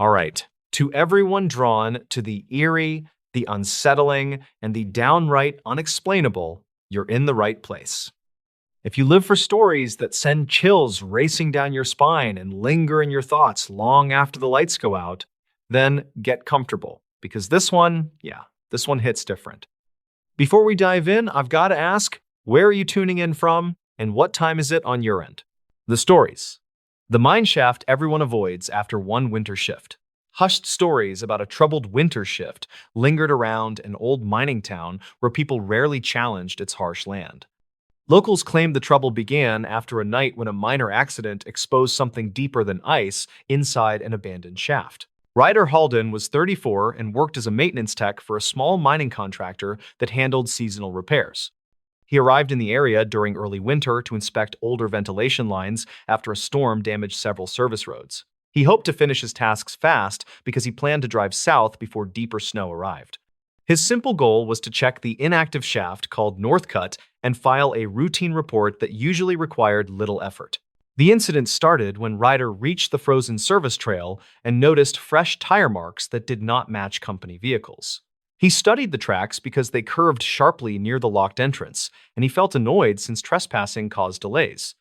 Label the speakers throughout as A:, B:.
A: All right. To everyone drawn to the eerie, the unsettling, and the downright unexplainable, you're in the right place. If you live for stories that send chills racing down your spine and linger in your thoughts long after the lights go out, then get comfortable, because this one hits different. Before we dive in, I've got to ask, where are you tuning in from, and what time is it on your end? The stories. The mine shaft everyone avoids after one winter shift. Hushed stories about a troubled winter shift lingered around an old mining town where people rarely challenged its harsh land. Locals claimed the trouble began after a night when a minor accident exposed something deeper than ice inside an abandoned shaft. Ryder Halden was 34 and worked as a maintenance tech for a small mining contractor that handled seasonal repairs. He arrived in the area during early winter to inspect older ventilation lines after a storm damaged several service roads. He hoped to finish his tasks fast because he planned to drive south before deeper snow arrived. His simple goal was to check the inactive shaft called Northcut and file a routine report that usually required little effort. The incident started when Ryder reached the frozen service trail and noticed fresh tire marks that did not match company vehicles. He studied the tracks because they curved sharply near the locked entrance, and he felt annoyed since trespassing caused delays.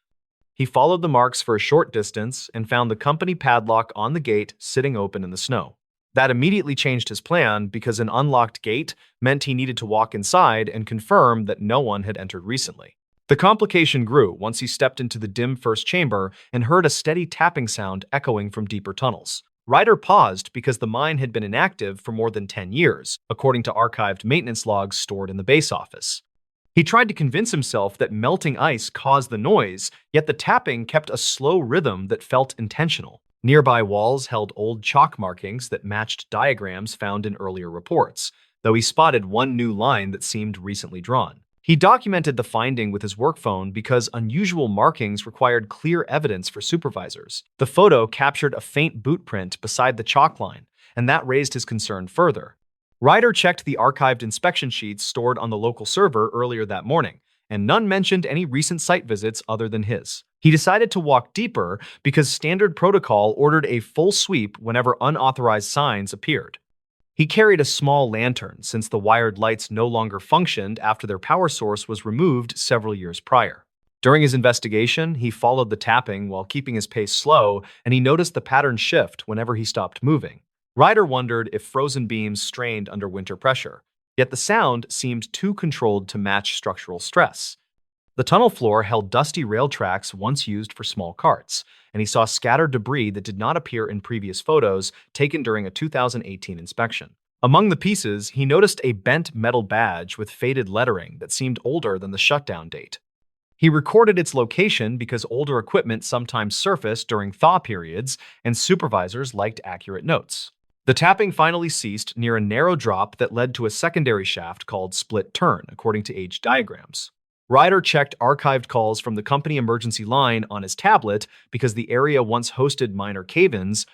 A: He followed the marks for a short distance and found the company padlock on the gate sitting open in the snow. That immediately changed his plan because an unlocked gate meant he needed to walk inside and confirm that no one had entered recently. The complication grew once he stepped into the dim first chamber and heard a steady tapping sound echoing from deeper tunnels. Ryder paused because the mine had been inactive for more than 10 years, according to archived maintenance logs stored in the base office. He tried to convince himself that melting ice caused the noise, yet the tapping kept a slow rhythm that felt intentional. Nearby walls held old chalk markings that matched diagrams found in earlier reports, though he spotted one new line that seemed recently drawn. He documented the finding with his work phone because unusual markings required clear evidence for supervisors. The photo captured a faint boot print beside the chalk line, and that raised his concern further. Ryder checked the archived inspection sheets stored on the local server earlier that morning, and none mentioned any recent site visits other than his. He decided to walk deeper because standard protocol ordered a full sweep whenever unauthorized signs appeared. He carried a small lantern since the wired lights no longer functioned after their power source was removed several years prior. During his investigation, he followed the tapping while keeping his pace slow, and he noticed the pattern shift whenever he stopped moving. Ryder wondered if frozen beams strained under winter pressure, yet the sound seemed too controlled to match structural stress. The tunnel floor held dusty rail tracks once used for small carts, and he saw scattered debris that did not appear in previous photos taken during a 2018 inspection. Among the pieces, he noticed a bent metal badge with faded lettering that seemed older than the shutdown date. He recorded its location because older equipment sometimes surfaced during thaw periods, and supervisors liked accurate notes. The tapping finally ceased near a narrow drop that led to a secondary shaft called split turn, according to age diagrams. Ryder checked archived calls from the company emergency line on his tablet because the area once hosted minor cave-ins,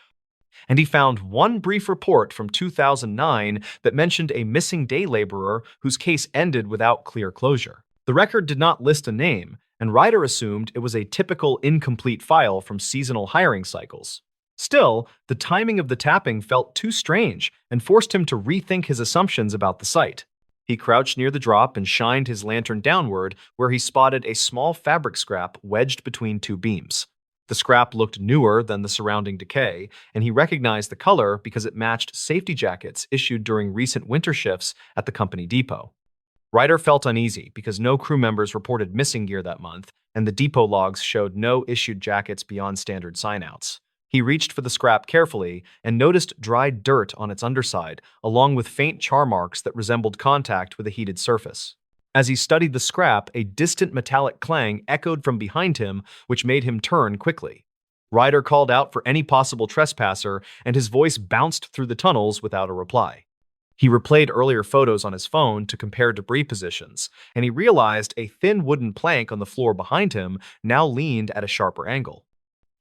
A: and he found one brief report from 2009 that mentioned a missing day laborer whose case ended without clear closure. The record did not list a name, and Ryder assumed it was a typical incomplete file from seasonal hiring cycles. Still, the timing of the tapping felt too strange and forced him to rethink his assumptions about the site. He crouched near the drop and shined his lantern downward, where he spotted a small fabric scrap wedged between two beams. The scrap looked newer than the surrounding decay, and he recognized the color because it matched safety jackets issued during recent winter shifts at the company depot. Ryder felt uneasy because no crew members reported missing gear that month, and the depot logs showed no issued jackets beyond standard signouts. He reached for the scrap carefully and noticed dried dirt on its underside, along with faint char marks that resembled contact with a heated surface. As he studied the scrap, a distant metallic clang echoed from behind him, which made him turn quickly. Ryder called out for any possible trespasser, and his voice bounced through the tunnels without a reply. He replayed earlier photos on his phone to compare debris positions, and he realized a thin wooden plank on the floor behind him now leaned at a sharper angle.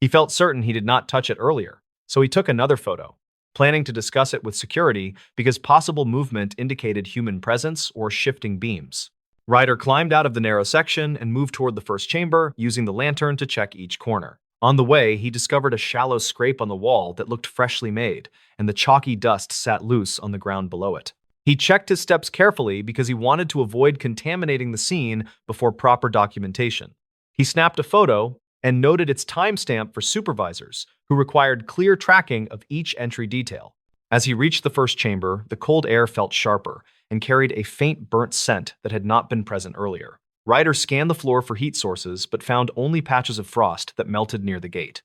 A: He felt certain he did not touch it earlier, so he took another photo, planning to discuss it with security because possible movement indicated human presence or shifting beams. Ryder climbed out of the narrow section and moved toward the first chamber, using the lantern to check each corner. On the way, he discovered a shallow scrape on the wall that looked freshly made, and the chalky dust sat loose on the ground below it. He checked his steps carefully because he wanted to avoid contaminating the scene before proper documentation. He snapped a photo and noted its timestamp for supervisors, who required clear tracking of each entry detail. As he reached the first chamber, the cold air felt sharper and carried a faint burnt scent that had not been present earlier. Ryder scanned the floor for heat sources but found only patches of frost that melted near the gate.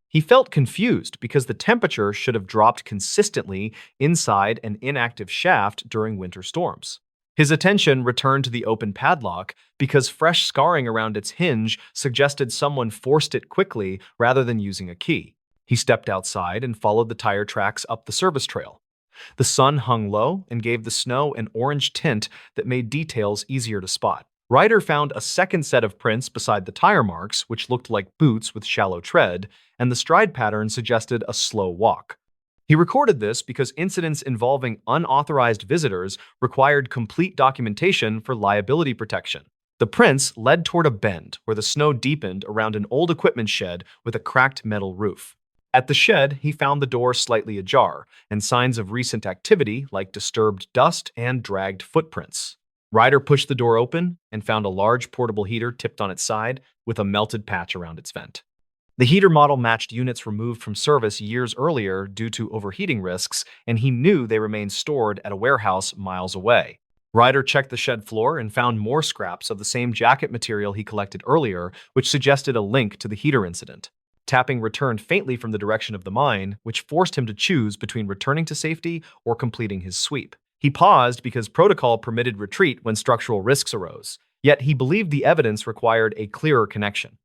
A: He felt confused because the temperature should have dropped consistently inside an inactive shaft during winter storms. His attention returned to the open padlock because fresh scarring around its hinge suggested someone forced it quickly rather than using a key. He stepped outside and followed the tire tracks up the service trail. The sun hung low and gave the snow an orange tint that made details easier to spot. Ryder found a second set of prints beside the tire marks, which looked like boots with shallow tread, and the stride pattern suggested a slow walk. He recorded this because incidents involving unauthorized visitors required complete documentation for liability protection. The prints led toward a bend where the snow deepened around an old equipment shed with a cracked metal roof. At the shed, he found the door slightly ajar and signs of recent activity like disturbed dust and dragged footprints. Ryder pushed the door open and found a large portable heater tipped on its side with a melted patch around its vent. The heater model matched units removed from service years earlier due to overheating risks, and he knew they remained stored at a warehouse miles away. Ryder checked the shed floor and found more scraps of the same jacket material he collected earlier, which suggested a link to the heater incident. Tapping returned faintly from the direction of the mine, which forced him to choose between returning to safety or completing his sweep. He paused because protocol permitted retreat when structural risks arose, yet he believed the evidence required a clearer connection.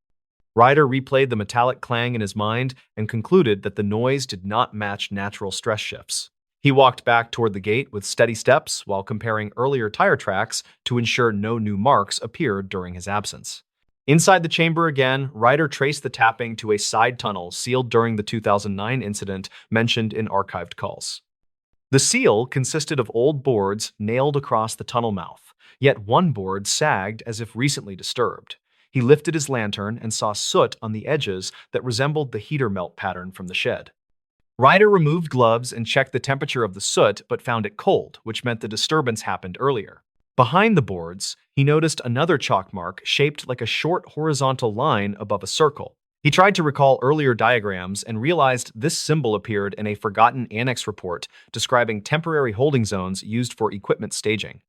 A: Ryder replayed the metallic clang in his mind and concluded that the noise did not match natural stress shifts. He walked back toward the gate with steady steps while comparing earlier tire tracks to ensure no new marks appeared during his absence. Inside the chamber again, Ryder traced the tapping to a side tunnel sealed during the 2009 incident mentioned in archived calls. The seal consisted of old boards nailed across the tunnel mouth, yet one board sagged as if recently disturbed. He lifted his lantern and saw soot on the edges that resembled the heater melt pattern from the shed. Ryder removed gloves and checked the temperature of the soot but found it cold, which meant the disturbance happened earlier. Behind the boards, he noticed another chalk mark shaped like a short horizontal line above a circle. He tried to recall earlier diagrams and realized this symbol appeared in a forgotten annex report describing temporary holding zones used for equipment staging.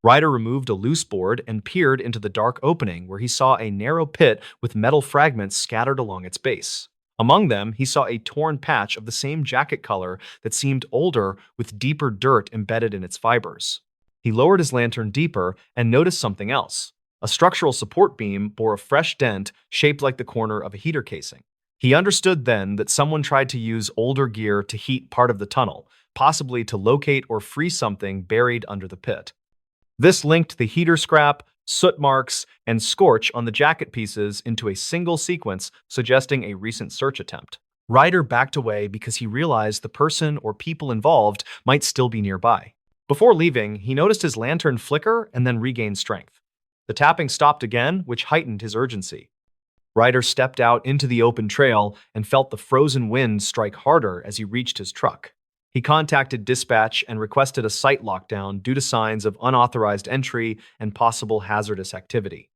A: Ryder removed a loose board and peered into the dark opening where he saw a narrow pit with metal fragments scattered along its base. Among them, he saw a torn patch of the same jacket color that seemed older with deeper dirt embedded in its fibers. He lowered his lantern deeper and noticed something else. A structural support beam bore a fresh dent shaped like the corner of a heater casing. He understood then that someone tried to use older gear to heat part of the tunnel, possibly to locate or free something buried under the pit. This linked the heater scrap, soot marks, and scorch on the jacket pieces into a single sequence, suggesting a recent search attempt. Ryder backed away because he realized the person or people involved might still be nearby. Before leaving, he noticed his lantern flicker and then regain strength. The tapping stopped again, which heightened his urgency. Ryder stepped out into the open trail and felt the frozen wind strike harder as he reached his truck. He contacted dispatch and requested a site lockdown due to signs of unauthorized entry and possible hazardous activity.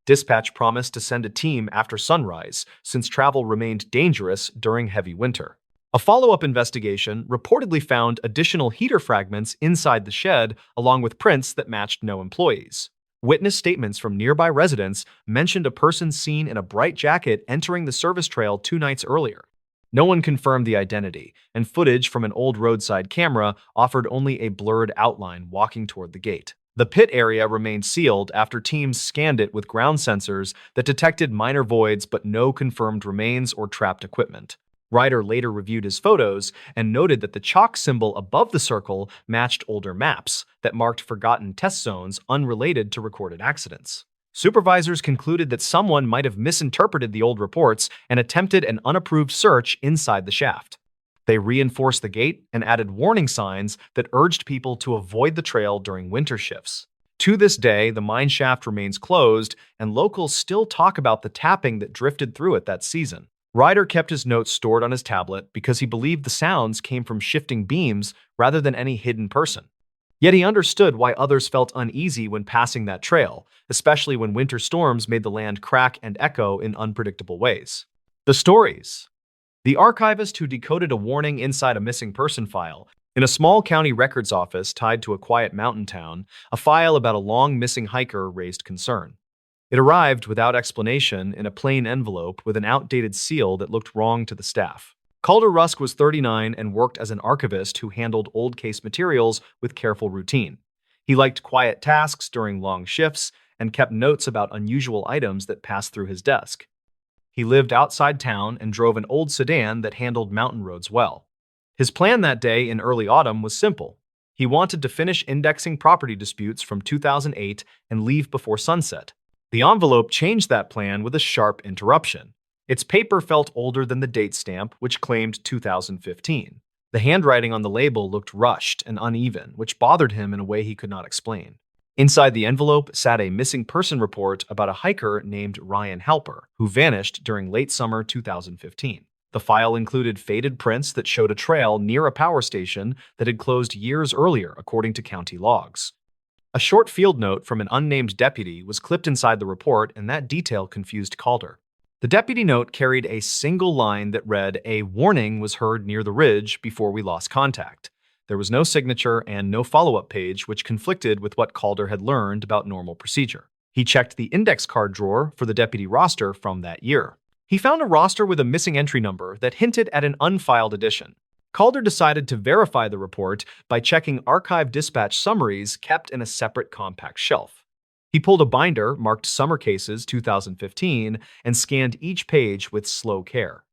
A: Dispatch promised to send a team after sunrise, since travel remained dangerous during heavy winter. A follow-up investigation reportedly found additional heater fragments inside the shed, along with prints that matched no employees. Witness statements from nearby residents mentioned a person seen in a bright jacket entering the service trail 2 nights earlier. No one confirmed the identity, and footage from an old roadside camera offered only a blurred outline walking toward the gate. The pit area remained sealed after teams scanned it with ground sensors that detected minor voids but no confirmed remains or trapped equipment. Ryder later reviewed his photos and noted that the chalk symbol above the circle matched older maps that marked forgotten test zones unrelated to recorded accidents. Supervisors concluded that someone might have misinterpreted the old reports and attempted an unapproved search inside the shaft. They reinforced the gate and added warning signs that urged people to avoid the trail during winter shifts. To this day, the mine shaft remains closed, and locals still talk about the tapping that drifted through it that season. Ryder kept his notes stored on his tablet because he believed the sounds came from shifting beams rather than any hidden person. Yet he understood why others felt uneasy when passing that trail, especially when winter storms made the land crack and echo in unpredictable ways. The stories. The archivist who decoded a warning inside a missing person file in a small county records office tied to a quiet mountain town, a file about a long missing hiker raised concern. It arrived without explanation in a plain envelope with an outdated seal that looked wrong to the staff. Calder Rusk was 39 and worked as an archivist who handled old case materials with careful routine. He liked quiet tasks during long shifts and kept notes about unusual items that passed through his desk. He lived outside town and drove an old sedan that handled mountain roads well. His plan that day in early autumn was simple. He wanted to finish indexing property disputes from 2008 and leave before sunset. The envelope changed that plan with a sharp interruption. Its paper felt older than the date stamp, which claimed 2015. The handwriting on the label looked rushed and uneven, which bothered him in a way he could not explain. Inside the envelope sat a missing person report about a hiker named Ryan Halper, who vanished during late summer 2015. The file included faded prints that showed a trail near a power station that had closed years earlier, according to county logs. A short field note from an unnamed deputy was clipped inside the report, and that detail confused Calder. The deputy note carried a single line that read, "A warning was heard near the ridge before we lost contact." There was no signature and no follow-up page, which conflicted with what Calder had learned about normal procedure. He checked the index card drawer for the deputy roster from that year. He found a roster with a missing entry number that hinted at an unfiled edition. Calder decided to verify the report by checking archive dispatch summaries kept in a separate compact shelf. He pulled a binder marked Summer Cases 2015 and scanned each page with slow care.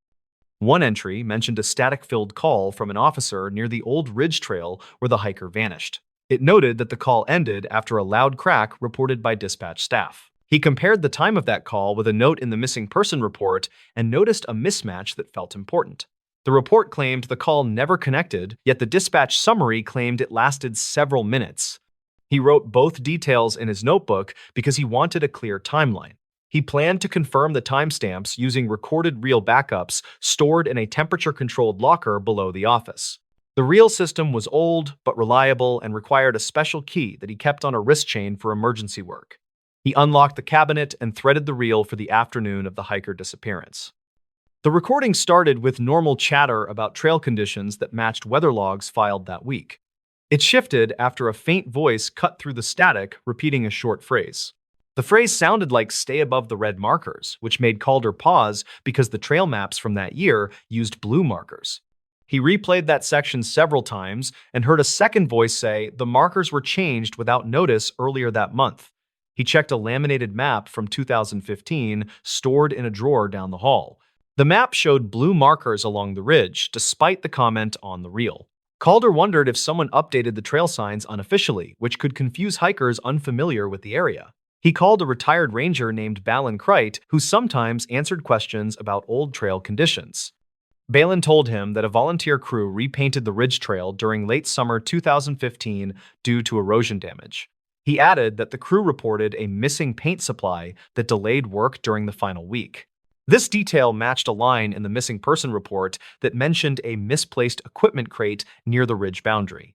A: One entry mentioned a static-filled call from an officer near the old ridge trail where the hiker vanished. It noted that the call ended after a loud crack reported by dispatch staff. He compared the time of that call with a note in the missing person report and noticed a mismatch that felt important. The report claimed the call never connected, yet the dispatch summary claimed it lasted several minutes. He wrote both details in his notebook because he wanted a clear timeline. He planned to confirm the timestamps using recorded reel backups stored in a temperature-controlled locker below the office. The reel system was old but reliable and required a special key that he kept on a wrist chain for emergency work. He unlocked the cabinet and threaded the reel for the afternoon of the hiker disappearance. The recording started with normal chatter about trail conditions that matched weather logs filed that week. It shifted after a faint voice cut through the static, repeating a short phrase. The phrase sounded like "stay above the red markers," which made Calder pause because the trail maps from that year used blue markers. He replayed that section several times and heard a second voice say the markers were changed without notice earlier that month. He checked a laminated map from 2015 stored in a drawer down the hall. The map showed blue markers along the ridge, despite the comment on the reel. Calder wondered if someone updated the trail signs unofficially, which could confuse hikers unfamiliar with the area. He called a retired ranger named Ballen who sometimes answered questions about old trail conditions. Ballen told him that a volunteer crew repainted the ridge trail during late summer 2015 due to erosion damage. He added that the crew reported a missing paint supply that delayed work during the final week. This detail matched a line in the missing person report that mentioned a misplaced equipment crate near the ridge boundary.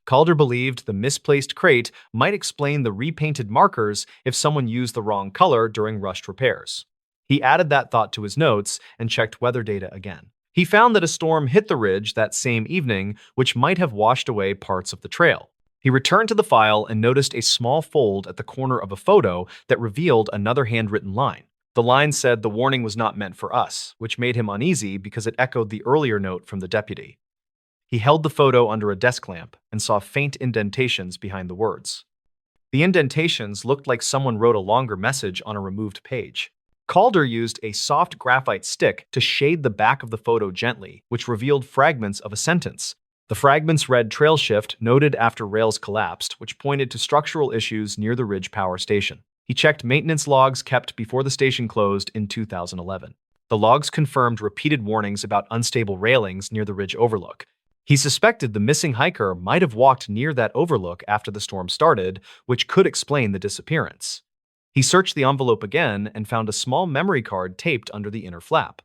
A: Calder believed the misplaced crate might explain the repainted markers if someone used the wrong color during rushed repairs. He added that thought to his notes and checked weather data again. He found that a storm hit the ridge that same evening, which might have washed away parts of the trail. He returned to the file and noticed a small fold at the corner of a photo that revealed another handwritten line. The line said the warning was not meant for us, which made him uneasy because it echoed the earlier note from the deputy. He held the photo under a desk lamp and saw faint indentations behind the words. The indentations looked like someone wrote a longer message on a removed page. Calder used a soft graphite stick to shade the back of the photo gently, which revealed fragments of a sentence. The fragments read "trail shift noted after rails collapsed," which pointed to structural issues near the Ridge Power Station. He checked maintenance logs kept before the station closed in 2011. The logs confirmed repeated warnings about unstable railings near the ridge overlook. He suspected the missing hiker might have walked near that overlook after the storm started, which could explain the disappearance. He searched the envelope again and found a small memory card taped under the inner flap.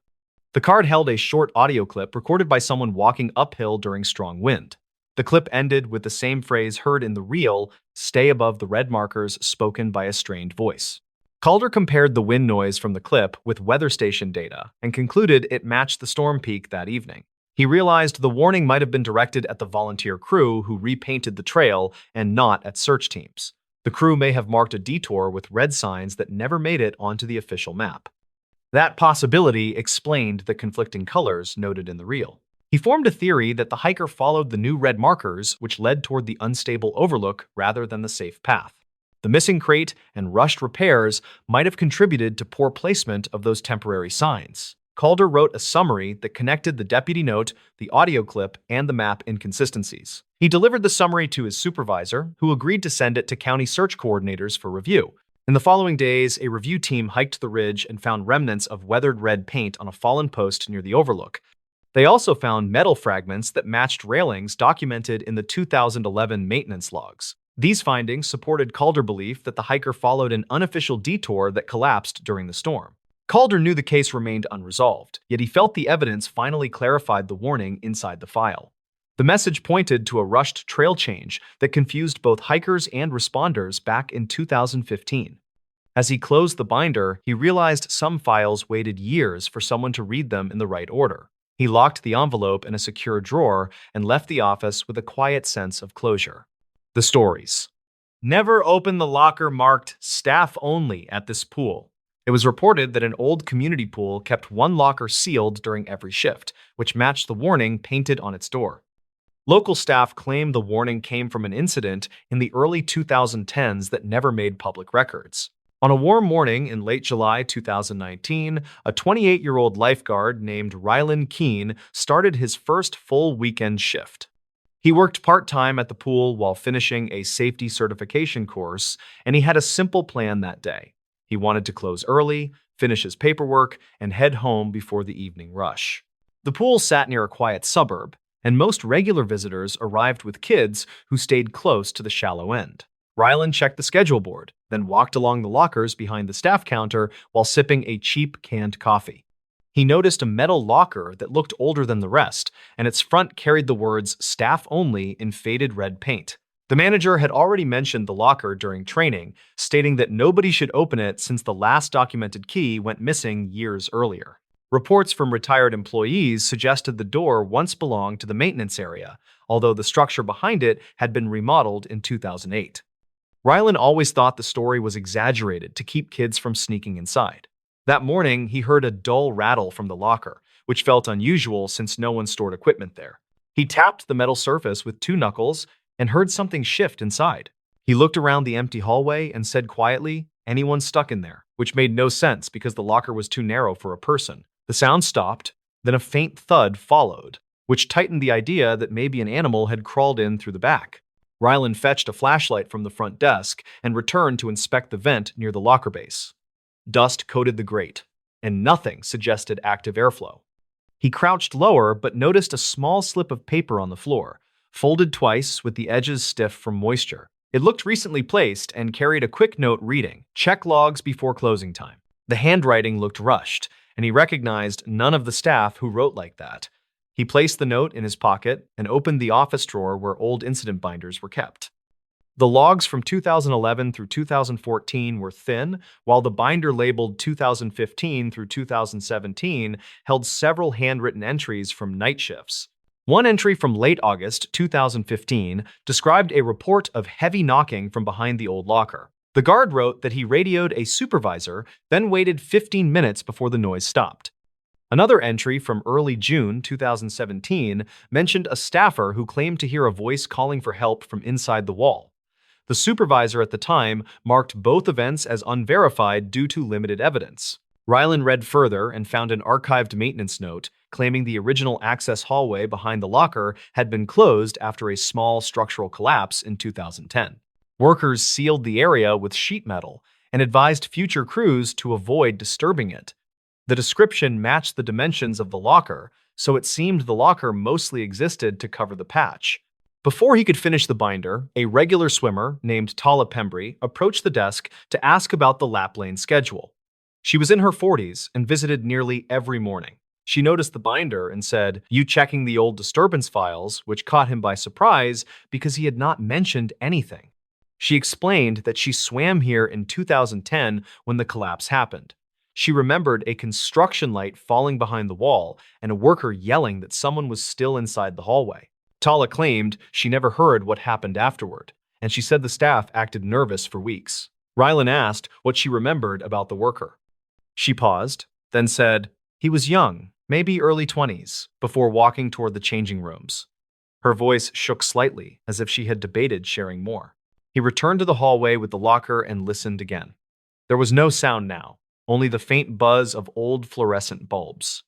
A: The card held a short audio clip recorded by someone walking uphill during strong wind. The clip ended with the same phrase heard in the reel, "Stay above the red markers," spoken by a strained voice. Calder compared the wind noise from the clip with weather station data and concluded it matched the storm peak that evening. He realized the warning might have been directed at the volunteer crew who repainted the trail and not at search teams. The crew may have marked a detour with red signs that never made it onto the official map. That possibility explained the conflicting colors noted in the reel. He formed a theory that the hiker followed the new red markers, which led toward the unstable overlook rather than the safe path. The missing crate and rushed repairs might have contributed to poor placement of those temporary signs. Calder wrote a summary that connected the deputy note, the audio clip, and the map inconsistencies. He delivered the summary to his supervisor, who agreed to send it to county search coordinators for review. In the following days, a review team hiked the ridge and found remnants of weathered red paint on a fallen post near the overlook. They also found metal fragments that matched railings documented in the 2011 maintenance logs. These findings supported Calder's belief that the hiker followed an unofficial detour that collapsed during the storm. Calder knew the case remained unresolved, yet he felt the evidence finally clarified the warning inside the file. The message pointed to a rushed trail change that confused both hikers and responders back in 2015. As he closed the binder, he realized some files waited years for someone to read them in the right order. He locked the envelope in a secure drawer and left the office with a quiet sense of closure. The stories. Never open the locker marked "staff only" at this pool. It was reported that an old community pool kept one locker sealed during every shift, which matched the warning painted on its door. Local staff claimed the warning came from an incident in the early 2010s that never made public records. On a warm morning in late July 2019, a 28-year-old lifeguard named Rylan Keene started his first full weekend shift. He worked part-time at the pool while finishing a safety certification course, and he had a simple plan that day. He wanted to close early, finish his paperwork, and head home before the evening rush. The pool sat near a quiet suburb, and most regular visitors arrived with kids who stayed close to the shallow end. Rylan checked the schedule board, then walked along the lockers behind the staff counter while sipping a cheap canned coffee. He noticed a metal locker that looked older than the rest, and its front carried the words "staff only" in faded red paint. The manager had already mentioned the locker during training, stating that nobody should open it since the last documented key went missing years earlier. Reports from retired employees suggested the door once belonged to the maintenance area, although the structure behind it had been remodeled in 2008. Rylan always thought the story was exaggerated to keep kids from sneaking inside. That morning, he heard a dull rattle from the locker, which felt unusual since no one stored equipment there. He tapped the metal surface with two knuckles and heard something shift inside. He looked around the empty hallway and said quietly, "Anyone stuck in there?" which made no sense because the locker was too narrow for a person. The sound stopped, then a faint thud followed, which tightened the idea that maybe an animal had crawled in through the back. Rylan fetched a flashlight from the front desk and returned to inspect the vent near the locker base. Dust coated the grate, and nothing suggested active airflow. He crouched lower but noticed a small slip of paper on the floor, folded twice with the edges stiff from moisture. It looked recently placed and carried a quick note reading, "Check logs before closing time." The handwriting looked rushed, and he recognized none of the staff who wrote like that. He placed the note in his pocket and opened the office drawer where old incident binders were kept. The logs from 2011 through 2014 were thin, while the binder labeled 2015 through 2017 held several handwritten entries from night shifts. One entry from late August 2015 described a report of heavy knocking from behind the old locker. The guard wrote that he radioed a supervisor, then waited 15 minutes before the noise stopped. Another entry from early June 2017 mentioned a staffer who claimed to hear a voice calling for help from inside the wall. The supervisor at the time marked both events as unverified due to limited evidence. Rylan read further and found an archived maintenance note claiming the original access hallway behind the locker had been closed after a small structural collapse in 2010. Workers sealed the area with sheet metal and advised future crews to avoid disturbing it. The description matched the dimensions of the locker, so it seemed the locker mostly existed to cover the patch. Before he could finish the binder, a regular swimmer named Tala Pembry approached the desk to ask about the lap lane schedule. She was in her 40s and visited nearly every morning. She noticed the binder and said, "You checking the old disturbance files," which caught him by surprise because he had not mentioned anything. She explained that she swam here in 2010 when the collapse happened. She remembered a construction light falling behind the wall and a worker yelling that someone was still inside the hallway. Tala claimed she never heard what happened afterward, and she said the staff acted nervous for weeks. Rylan asked what she remembered about the worker. She paused, then said, "He was young, maybe early 20s, before walking toward the changing rooms." Her voice shook slightly, as if she had debated sharing more. He returned to the hallway with the locker and listened again. There was no sound now, only the faint buzz of old fluorescent bulbs.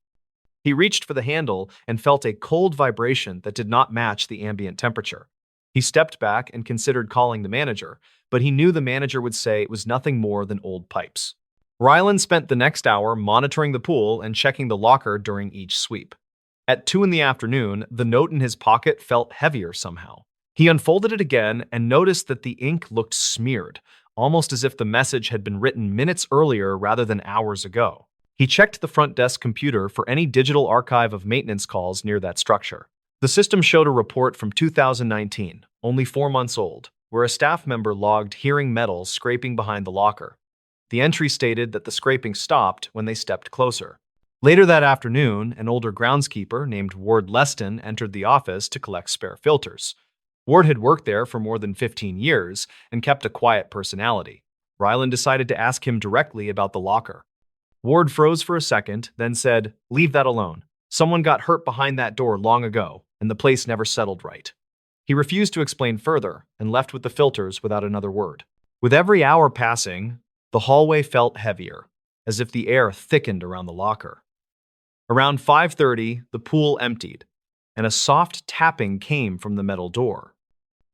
A: He reached for the handle and felt a cold vibration that did not match the ambient temperature. He stepped back and considered calling the manager, but he knew the manager would say it was nothing more than old pipes. Rylan spent the next hour monitoring the pool and checking the locker during each sweep. At 2 in the afternoon, the note in his pocket felt heavier somehow. He unfolded it again and noticed that the ink looked smeared, almost as if the message had been written minutes earlier rather than hours ago. He checked the front desk computer for any digital archive of maintenance calls near that structure. The system showed a report from 2019, only 4 months old, where a staff member logged hearing metal scraping behind the locker. The entry stated that the scraping stopped when they stepped closer. Later that afternoon, an older groundskeeper named Ward Leston entered the office to collect spare filters. Ward had worked there for more than 15 years and kept a quiet personality. Rylan decided to ask him directly about the locker. Ward froze for a second, then said, "Leave that alone. Someone got hurt behind that door long ago, and the place never settled right." He refused to explain further and left with the filters without another word. With every hour passing, the hallway felt heavier, as if the air thickened around the locker. Around 5:30, the pool emptied, and a soft tapping came from the metal door.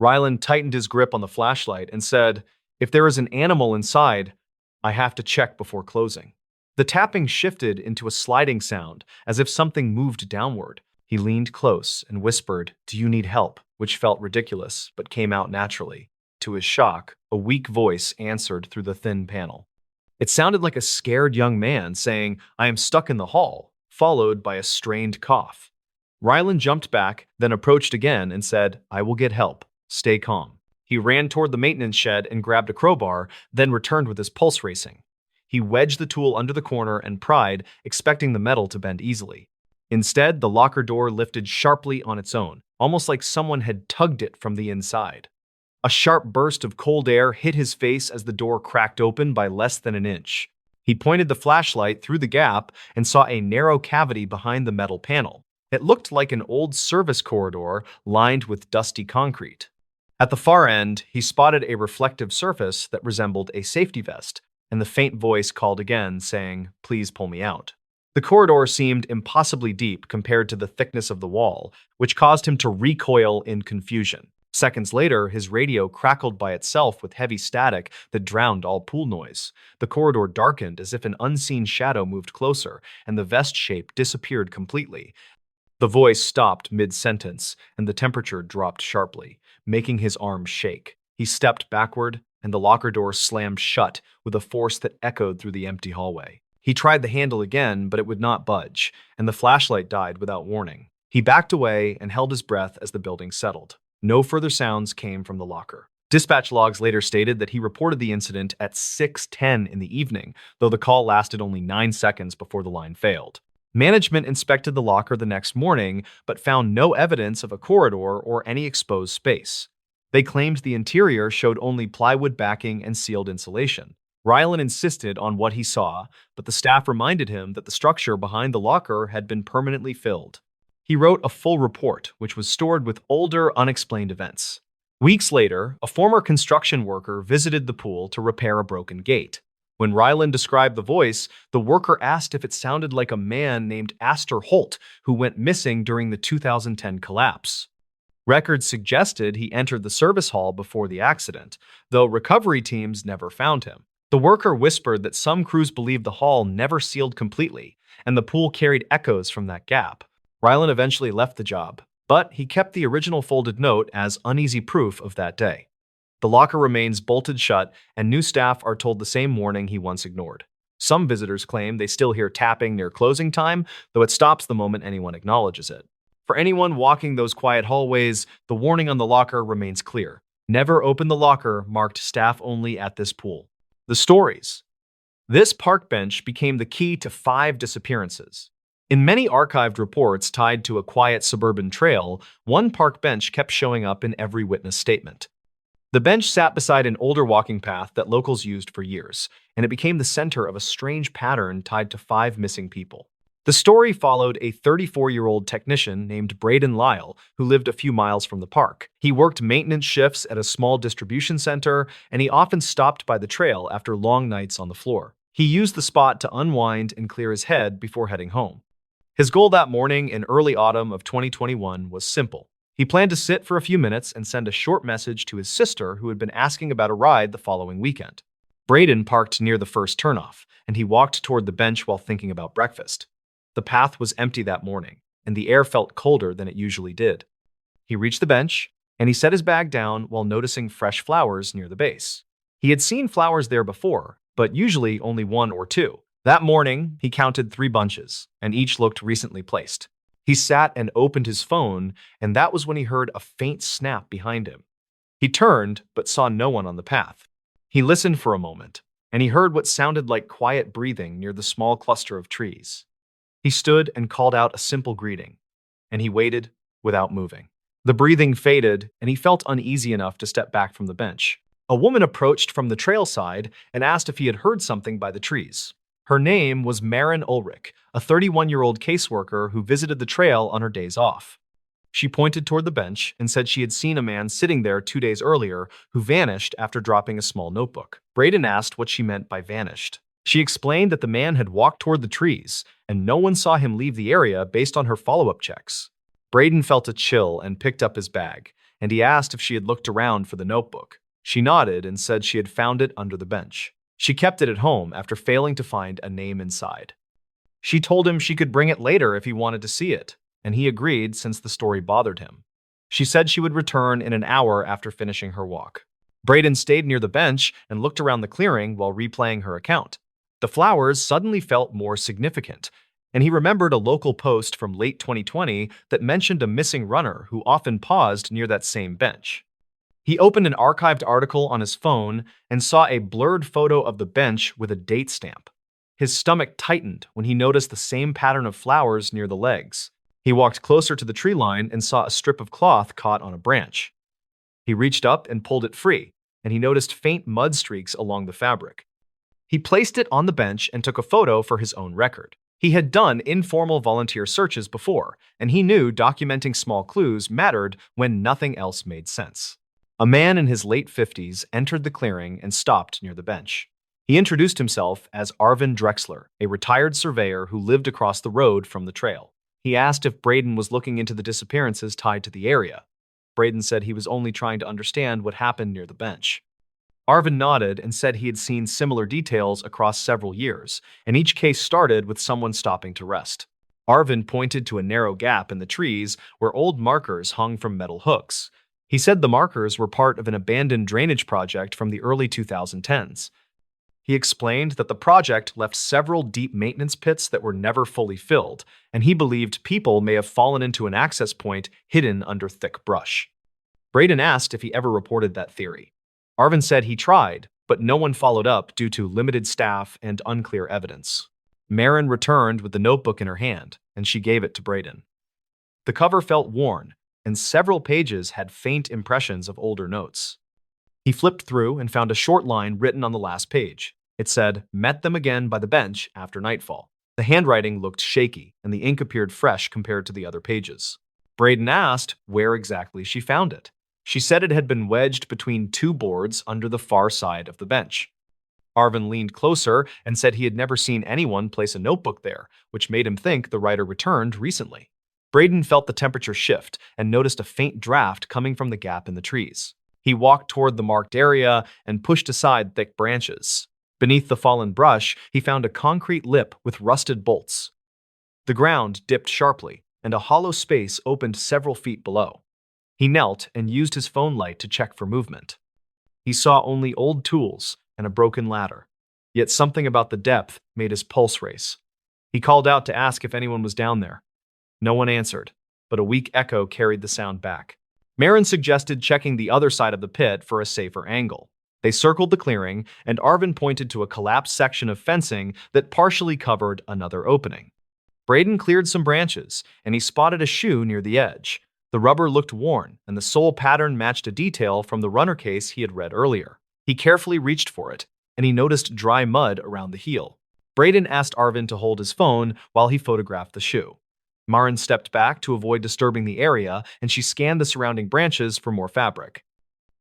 A: Rylan tightened his grip on the flashlight and said, "If there is an animal inside, I have to check before closing." The tapping shifted into a sliding sound, as if something moved downward. He leaned close and whispered, "Do you need help?" which felt ridiculous, but came out naturally. To his shock, a weak voice answered through the thin panel. It sounded like a scared young man saying, "I am stuck in the hall," followed by a strained cough. Rylan jumped back, then approached again and said, "I will get help. Stay calm." He ran toward the maintenance shed and grabbed a crowbar, then returned with his pulse racing. He wedged the tool under the corner and pried, expecting the metal to bend easily. Instead, the locker door lifted sharply on its own, almost like someone had tugged it from the inside. A sharp burst of cold air hit his face as the door cracked open by less than an inch. He pointed the flashlight through the gap and saw a narrow cavity behind the metal panel. It looked like an old service corridor lined with dusty concrete. At the far end, he spotted a reflective surface that resembled a safety vest, and the faint voice called again, saying, "Please pull me out." The corridor seemed impossibly deep compared to the thickness of the wall, which caused him to recoil in confusion. Seconds later, his radio crackled by itself with heavy static that drowned all pool noise. The corridor darkened as if an unseen shadow moved closer, and the vest shape disappeared completely. The voice stopped mid-sentence, and the temperature dropped sharply, making his arms shake. He stepped backward, and the locker door slammed shut with a force that echoed through the empty hallway. He tried the handle again, but it would not budge, and the flashlight died without warning. He backed away and held his breath as the building settled. No further sounds came from the locker. Dispatch logs later stated that he reported the incident at 6:10 in the evening, though the call lasted only 9 seconds before the line failed. Management inspected the locker the next morning, but found no evidence of a corridor or any exposed space. They claimed the interior showed only plywood backing and sealed insulation. Rylan insisted on what he saw, but the staff reminded him that the structure behind the locker had been permanently filled. He wrote a full report, which was stored with older, unexplained events. Weeks later, a former construction worker visited the pool to repair a broken gate. When Rylan described the voice, the worker asked if it sounded like a man named Astor Holt, who went missing during the 2010 collapse. Records suggested he entered the service hall before the accident, though recovery teams never found him. The worker whispered that some crews believed the hall never sealed completely, and the pool carried echoes from that gap. Rylan eventually left the job, but he kept the original folded note as uneasy proof of that day. The locker remains bolted shut, and new staff are told the same warning he once ignored. Some visitors claim they still hear tapping near closing time, though it stops the moment anyone acknowledges it. For anyone walking those quiet hallways, the warning on the locker remains clear. Never open the locker marked staff only at this pool. The stories. This park bench became the key to 5 disappearances. In many archived reports tied to a quiet suburban trail, one park bench kept showing up in every witness statement. The bench sat beside an older walking path that locals used for years, and it became the center of a strange pattern tied to 5 missing people. The story followed a 34-year-old technician named Braden Lyle, who lived a few miles from the park. He worked maintenance shifts at a small distribution center, and he often stopped by the trail after long nights on the floor. He used the spot to unwind and clear his head before heading home. His goal that morning in early autumn of 2021 was simple. He planned to sit for a few minutes and send a short message to his sister who had been asking about a ride the following weekend. Braden parked near the first turnoff, and he walked toward the bench while thinking about breakfast. The path was empty that morning, and the air felt colder than it usually did. He reached the bench, and he set his bag down while noticing fresh flowers near the base. He had seen flowers there before, but usually only 1 or 2. That morning, he counted 3 bunches, and each looked recently placed. He sat and opened his phone, and that was when he heard a faint snap behind him. He turned, but saw no one on the path. He listened for a moment, and he heard what sounded like quiet breathing near the small cluster of trees. He stood and called out a simple greeting, and he waited without moving. The breathing faded, and he felt uneasy enough to step back from the bench. A woman approached from the trail side and asked if he had heard something by the trees. Her name was Maren Ulrich, a 31-year-old caseworker who visited the trail on her days off. She pointed toward the bench and said she had seen a man sitting there 2 days earlier who vanished after dropping a small notebook. Braden asked what she meant by vanished. She explained that the man had walked toward the trees, and no one saw him leave the area based on her follow-up checks. Braden felt a chill and picked up his bag, and he asked if she had looked around for the notebook. She nodded and said she had found it under the bench. She kept it at home after failing to find a name inside. She told him she could bring it later if he wanted to see it, and he agreed since the story bothered him. She said she would return in an hour after finishing her walk. Braden stayed near the bench and looked around the clearing while replaying her account. The flowers suddenly felt more significant, and he remembered a local post from late 2020 that mentioned a missing runner who often paused near that same bench. He opened an archived article on his phone and saw a blurred photo of the bench with a date stamp. His stomach tightened when he noticed the same pattern of flowers near the legs. He walked closer to the tree line and saw a strip of cloth caught on a branch. He reached up and pulled it free, and he noticed faint mud streaks along the fabric. He placed it on the bench and took a photo for his own record. He had done informal volunteer searches before, and he knew documenting small clues mattered when nothing else made sense. A man in his late 50s entered the clearing and stopped near the bench. He introduced himself as Arvin Drexler, a retired surveyor who lived across the road from the trail. He asked if Braden was looking into the disappearances tied to the area. Braden said he was only trying to understand what happened near the bench. Arvin nodded and said he had seen similar details across several years, and each case started with someone stopping to rest. Arvin pointed to a narrow gap in the trees where old markers hung from metal hooks. He said the markers were part of an abandoned drainage project from the early 2010s. He explained that the project left several deep maintenance pits that were never fully filled, and he believed people may have fallen into an access point hidden under thick brush. Braden asked if he ever reported that theory. Arvin said he tried, but no one followed up due to limited staff and unclear evidence. Maren returned with the notebook in her hand, and she gave it to Braden. The cover felt worn, and several pages had faint impressions of older notes. He flipped through and found a short line written on the last page. It said, "Met them again by the bench after nightfall." The handwriting looked shaky, and the ink appeared fresh compared to the other pages. Braden asked where exactly she found it. She said it had been wedged between 2 boards under the far side of the bench. Arvin leaned closer and said he had never seen anyone place a notebook there, which made him think the writer returned recently. Braden felt the temperature shift and noticed a faint draft coming from the gap in the trees. He walked toward the marked area and pushed aside thick branches. Beneath the fallen brush, he found a concrete lip with rusted bolts. The ground dipped sharply, and a hollow space opened several feet below. He knelt and used his phone light to check for movement. He saw only old tools and a broken ladder. Yet something about the depth made his pulse race. He called out to ask if anyone was down there. No one answered, but a weak echo carried the sound back. Marin suggested checking the other side of the pit for a safer angle. They circled the clearing, and Arvin pointed to a collapsed section of fencing that partially covered another opening. Braden cleared some branches, and he spotted a shoe near the edge. The rubber looked worn, and the sole pattern matched a detail from the runner case he had read earlier. He carefully reached for it, and he noticed dry mud around the heel. Braden asked Arvin to hold his phone while he photographed the shoe. Marin stepped back to avoid disturbing the area, and she scanned the surrounding branches for more fabric.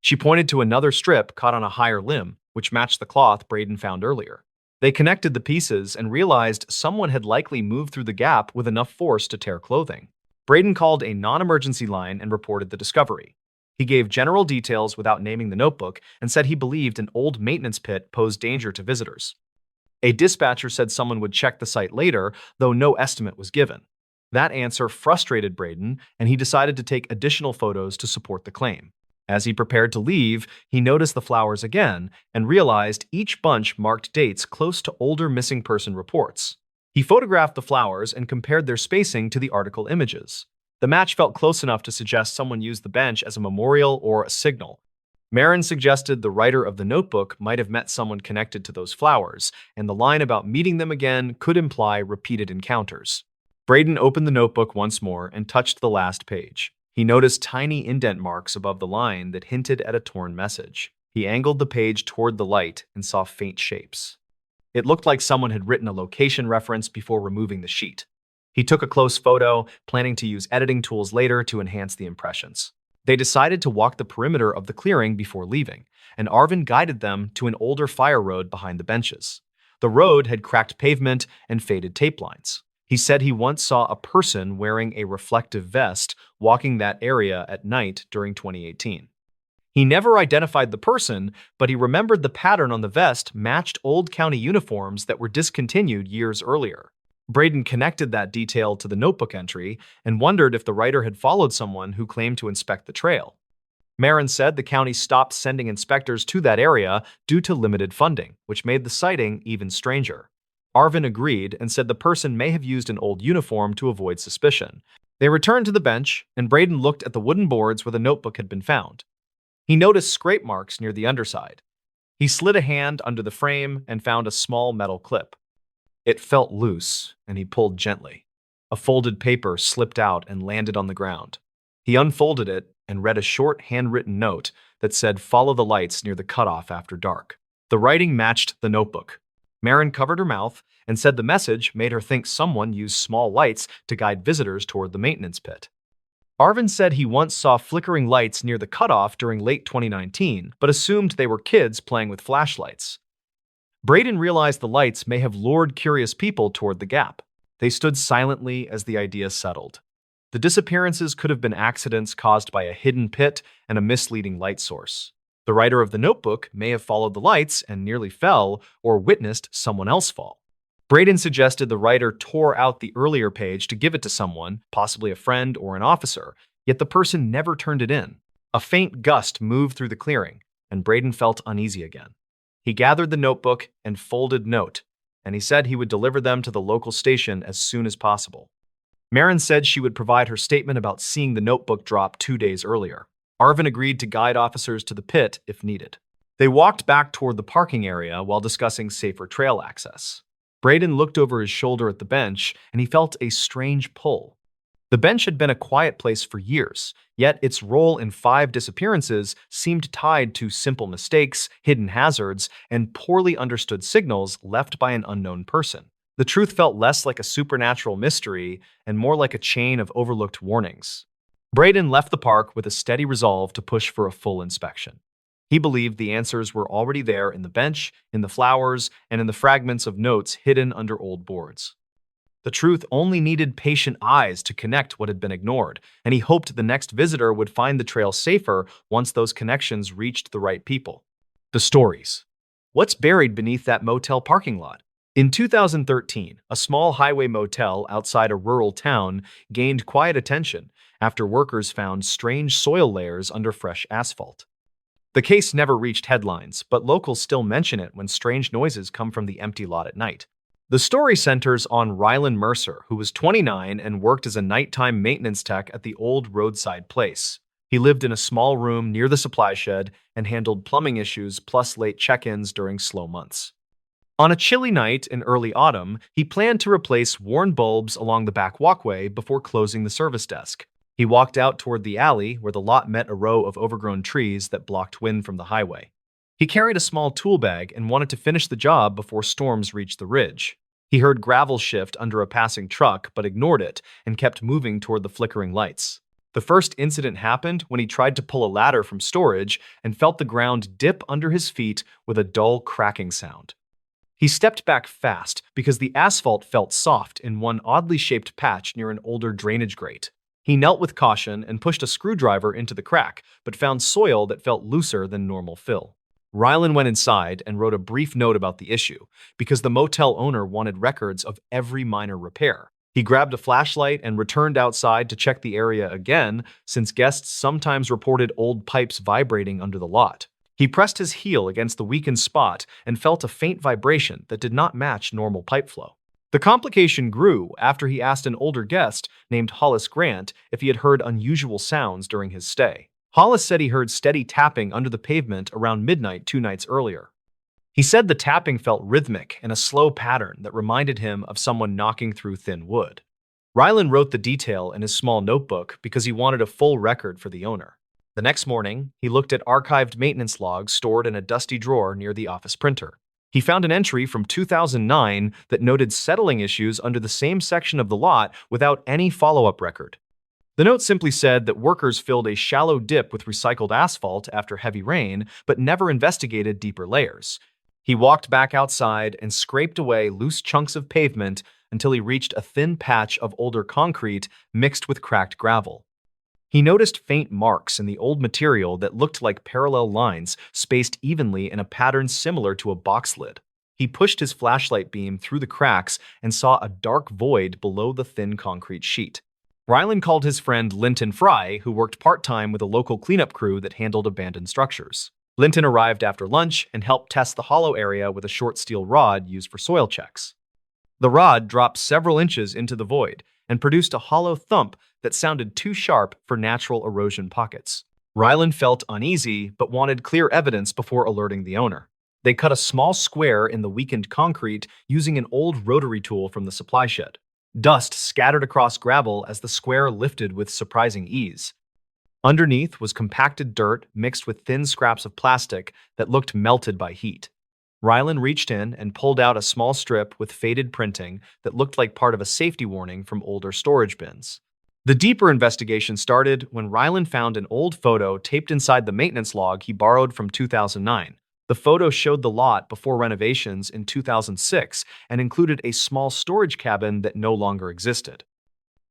A: She pointed to another strip caught on a higher limb, which matched the cloth Braden found earlier. They connected the pieces and realized someone had likely moved through the gap with enough force to tear clothing. Braden called a non-emergency line and reported the discovery. He gave general details without naming the notebook and said he believed an old maintenance pit posed danger to visitors. A dispatcher said someone would check the site later, though no estimate was given. That answer frustrated Braden, and he decided to take additional photos to support the claim. As he prepared to leave, he noticed the flowers again and realized each bunch marked dates close to older missing person reports. He photographed the flowers and compared their spacing to the article images. The match felt close enough to suggest someone used the bench as a memorial or a signal. Marin suggested the writer of the notebook might have met someone connected to those flowers, and the line about meeting them again could imply repeated encounters. Braden opened the notebook once more and touched the last page. He noticed tiny indent marks above the line that hinted at a torn message. He angled the page toward the light and saw faint shapes. It looked like someone had written a location reference before removing the sheet. He took a close photo, planning to use editing tools later to enhance the impressions. They decided to walk the perimeter of the clearing before leaving, and Arvin guided them to an older fire road behind the benches. The road had cracked pavement and faded tape lines. He said he once saw a person wearing a reflective vest walking that area at night during 2018. He never identified the person, but he remembered the pattern on the vest matched old county uniforms that were discontinued years earlier. Braden connected that detail to the notebook entry and wondered if the writer had followed someone who claimed to inspect the trail. Marin said the county stopped sending inspectors to that area due to limited funding, which made the sighting even stranger. Arvin agreed and said the person may have used an old uniform to avoid suspicion. They returned to the bench, and Braden looked at the wooden boards where the notebook had been found. He noticed scrape marks near the underside. He slid a hand under the frame and found a small metal clip. It felt loose, and he pulled gently. A folded paper slipped out and landed on the ground. He unfolded it and read a short handwritten note that said, "Follow the lights near the cutoff after dark." The writing matched the notebook. Marin covered her mouth and said the message made her think someone used small lights to guide visitors toward the maintenance pit. Arvin said he once saw flickering lights near the cutoff during late 2019, but assumed they were kids playing with flashlights. Braden realized the lights may have lured curious people toward the gap. They stood silently as the idea settled. The disappearances could have been accidents caused by a hidden pit and a misleading light source. The writer of the notebook may have followed the lights and nearly fell or witnessed someone else fall. Braden suggested the writer tore out the earlier page to give it to someone, possibly a friend or an officer, yet the person never turned it in. A faint gust moved through the clearing, and Braden felt uneasy again. He gathered the notebook and folded note, and he said he would deliver them to the local station as soon as possible. Marin said she would provide her statement about seeing the notebook drop 2 days earlier. Arvin agreed to guide officers to the pit if needed. They walked back toward the parking area while discussing safer trail access. Braden looked over his shoulder at the bench, and he felt a strange pull. The bench had been a quiet place for years, yet its role in 5 disappearances seemed tied to simple mistakes, hidden hazards, and poorly understood signals left by an unknown person. The truth felt less like a supernatural mystery and more like a chain of overlooked warnings. Braden left the park with a steady resolve to push for a full inspection. He believed the answers were already there in the bench, in the flowers, and in the fragments of notes hidden under old boards. The truth only needed patient eyes to connect what had been ignored, and he hoped the next visitor would find the trail safer once those connections reached the right people. The stories. What's buried beneath that motel parking lot? In 2013, a small highway motel outside a rural town gained quiet attention after workers found strange soil layers under fresh asphalt. The case never reached headlines, but locals still mention it when strange noises come from the empty lot at night. The story centers on Rylan Mercer, who was 29 and worked as a nighttime maintenance tech at the old roadside place. He lived in a small room near the supply shed and handled plumbing issues plus late check-ins during slow months. On a chilly night in early autumn, he planned to replace worn bulbs along the back walkway before closing the service desk. He walked out toward the alley where the lot met a row of overgrown trees that blocked wind from the highway. He carried a small tool bag and wanted to finish the job before storms reached the ridge. He heard gravel shift under a passing truck but ignored it and kept moving toward the flickering lights. The first incident happened when he tried to pull a ladder from storage and felt the ground dip under his feet with a dull cracking sound. He stepped back fast because the asphalt felt soft in one oddly shaped patch near an older drainage grate. He knelt with caution and pushed a screwdriver into the crack, but found soil that felt looser than normal fill. Rylan went inside and wrote a brief note about the issue, because the motel owner wanted records of every minor repair. He grabbed a flashlight and returned outside to check the area again, since guests sometimes reported old pipes vibrating under the lot. He pressed his heel against the weakened spot and felt a faint vibration that did not match normal pipe flow. The complication grew after he asked an older guest named Hollis Grant if he had heard unusual sounds during his stay. Hollis said he heard steady tapping under the pavement around midnight 2 nights earlier. He said the tapping felt rhythmic and a slow pattern that reminded him of someone knocking through thin wood. Rylan wrote the detail in his small notebook because he wanted a full record for the owner. The next morning, he looked at archived maintenance logs stored in a dusty drawer near the office printer. He found an entry from 2009 that noted settling issues under the same section of the lot without any follow-up record. The note simply said that workers filled a shallow dip with recycled asphalt after heavy rain, but never investigated deeper layers. He walked back outside and scraped away loose chunks of pavement until he reached a thin patch of older concrete mixed with cracked gravel. He noticed faint marks in the old material that looked like parallel lines spaced evenly in a pattern similar to a box lid. He pushed his flashlight beam through the cracks and saw a dark void below the thin concrete sheet. Rylan called his friend Linton Fry, who worked part-time with a local cleanup crew that handled abandoned structures. Linton arrived after lunch and helped test the hollow area with a short steel rod used for soil checks. The rod dropped several inches into the void and produced a hollow thump that sounded too sharp for natural erosion pockets. Rylan felt uneasy but wanted clear evidence before alerting the owner. They cut a small square in the weakened concrete using an old rotary tool from the supply shed. Dust scattered across gravel as the square lifted with surprising ease. Underneath was compacted dirt mixed with thin scraps of plastic that looked melted by heat. Rylan reached in and pulled out a small strip with faded printing that looked like part of a safety warning from older storage bins. The deeper investigation started when Rylan found an old photo taped inside the maintenance log he borrowed from 2009. The photo showed the lot before renovations in 2006 and included a small storage cabin that no longer existed.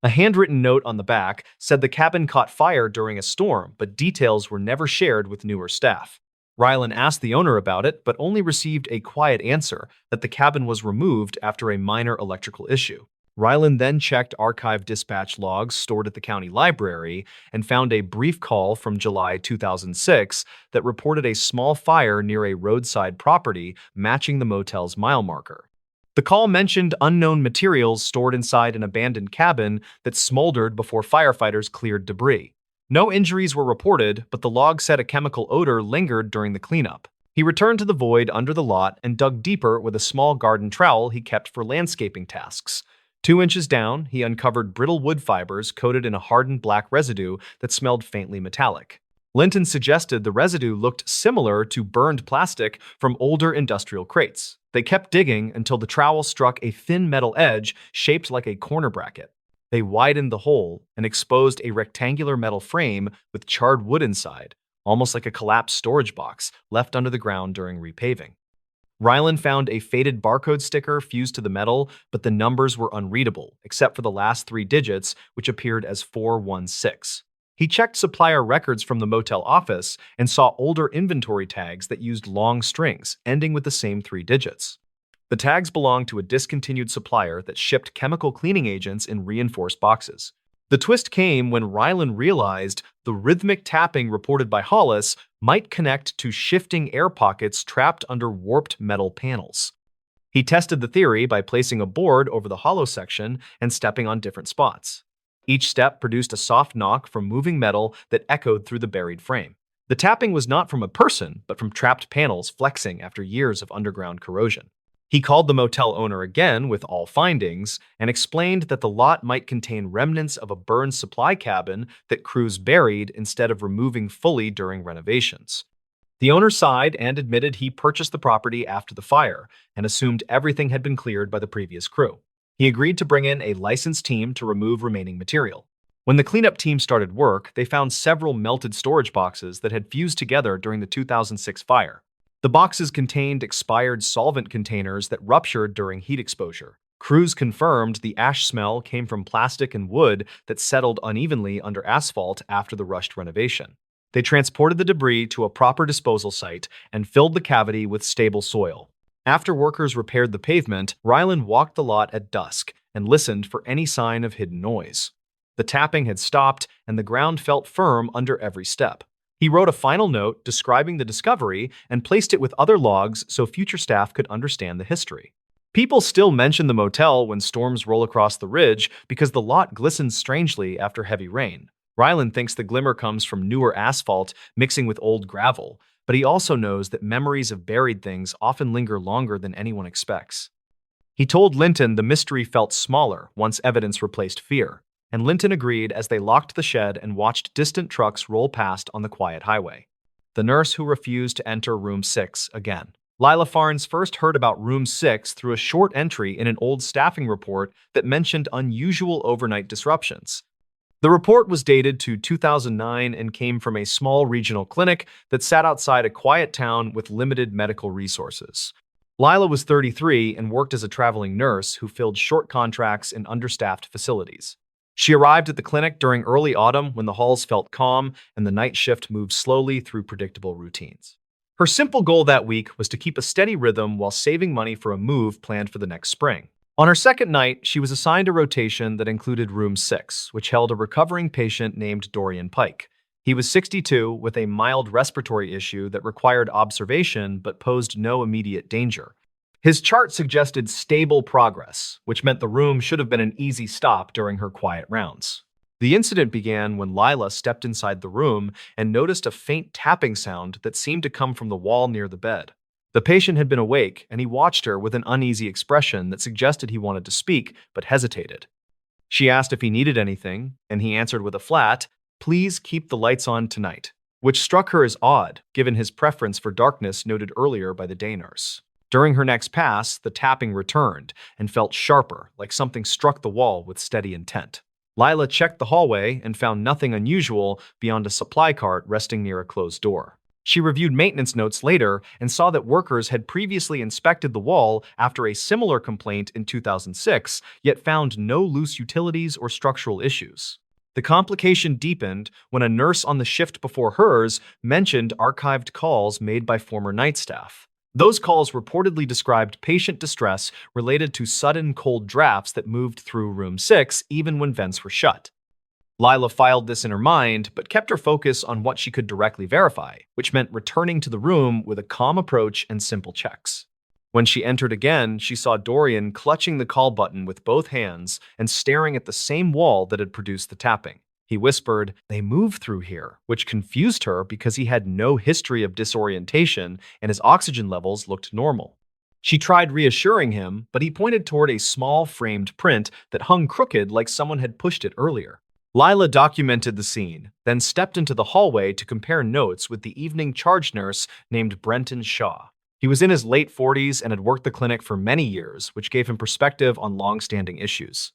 A: A handwritten note on the back said the cabin caught fire during a storm, but details were never shared with newer staff. Rylan asked the owner about it, but only received a quiet answer that the cabin was removed after a minor electrical issue. Rylan then checked archived dispatch logs stored at the county library and found a brief call from July 2006 that reported a small fire near a roadside property matching the motel's mile marker. The call mentioned unknown materials stored inside an abandoned cabin that smoldered before firefighters cleared debris. No injuries were reported, but the log said a chemical odor lingered during the cleanup. He returned to the void under the lot and dug deeper with a small garden trowel he kept for landscaping tasks. 2 inches down, he uncovered brittle wood fibers coated in a hardened black residue that smelled faintly metallic. Linton suggested the residue looked similar to burned plastic from older industrial crates. They kept digging until the trowel struck a thin metal edge shaped like a corner bracket. They widened the hole and exposed a rectangular metal frame with charred wood inside, almost like a collapsed storage box left under the ground during repaving. Rylan found a faded barcode sticker fused to the metal, but the numbers were unreadable, except for the last 3 digits, which appeared as 416. He checked supplier records from the motel office and saw older inventory tags that used long strings, ending with the same 3 digits. The tags belonged to a discontinued supplier that shipped chemical cleaning agents in reinforced boxes. The twist came when Rylan realized the rhythmic tapping reported by Hollis might connect to shifting air pockets trapped under warped metal panels. He tested the theory by placing a board over the hollow section and stepping on different spots. Each step produced a soft knock from moving metal that echoed through the buried frame. The tapping was not from a person, but from trapped panels flexing after years of underground corrosion. He called the motel owner again with all findings and explained that the lot might contain remnants of a burned supply cabin that crews buried instead of removing fully during renovations. The owner sighed and admitted he purchased the property after the fire and assumed everything had been cleared by the previous crew. He agreed to bring in a licensed team to remove remaining material. When the cleanup team started work, they found several melted storage boxes that had fused together during the 2006 fire. The boxes contained expired solvent containers that ruptured during heat exposure. Crews confirmed the ash smell came from plastic and wood that settled unevenly under asphalt after the rushed renovation. They transported the debris to a proper disposal site and filled the cavity with stable soil. After workers repaired the pavement, Ryland walked the lot at dusk and listened for any sign of hidden noise. The tapping had stopped, and the ground felt firm under every step. He wrote a final note describing the discovery and placed it with other logs so future staff could understand the history. People still mention the motel when storms roll across the ridge because the lot glistens strangely after heavy rain. Ryland thinks the glimmer comes from newer asphalt mixing with old gravel, but he also knows that memories of buried things often linger longer than anyone expects. He told Linton the mystery felt smaller once evidence replaced fear, and Linton agreed as they locked the shed and watched distant trucks roll past on the quiet highway. The nurse who refused to enter room 6 again. Lila Farnes first heard about room 6 through a short entry in an old staffing report that mentioned unusual overnight disruptions. The report was dated to 2009 and came from a small regional clinic that sat outside a quiet town with limited medical resources. Lila was 33 and worked as a traveling nurse who filled short contracts in understaffed facilities. She arrived at the clinic during early autumn when the halls felt calm and the night shift moved slowly through predictable routines. Her simple goal that week was to keep a steady rhythm while saving money for a move planned for the next spring. On her second night, she was assigned a rotation that included room 6, which held a recovering patient named Dorian Pike. He was 62 with a mild respiratory issue that required observation but posed no immediate danger. His chart suggested stable progress, which meant the room should have been an easy stop during her quiet rounds. The incident began when Lila stepped inside the room and noticed a faint tapping sound that seemed to come from the wall near the bed. The patient had been awake, and he watched her with an uneasy expression that suggested he wanted to speak, but hesitated. She asked if he needed anything, and he answered with a flat, "Please keep the lights on tonight," which struck her as odd, given his preference for darkness noted earlier by the day nurse. During her next pass, the tapping returned and felt sharper, like something struck the wall with steady intent. Lila checked the hallway and found nothing unusual beyond a supply cart resting near a closed door. She reviewed maintenance notes later and saw that workers had previously inspected the wall after a similar complaint in 2006, yet found no loose utilities or structural issues. The complication deepened when a nurse on the shift before hers mentioned archived calls made by former night staff. Those calls reportedly described patient distress related to sudden cold drafts that moved through room 6 even when vents were shut. Lila filed this in her mind, but kept her focus on what she could directly verify, which meant returning to the room with a calm approach and simple checks. When she entered again, she saw Dorian clutching the call button with both hands and staring at the same wall that had produced the tapping. He whispered, "They move through here," which confused her because he had no history of disorientation and his oxygen levels looked normal. She tried reassuring him, but he pointed toward a small framed print that hung crooked like someone had pushed it earlier. Lila documented the scene, then stepped into the hallway to compare notes with the evening charge nurse named Brenton Shaw. He was in his late 40s and had worked the clinic for many years, which gave him perspective on long-standing issues.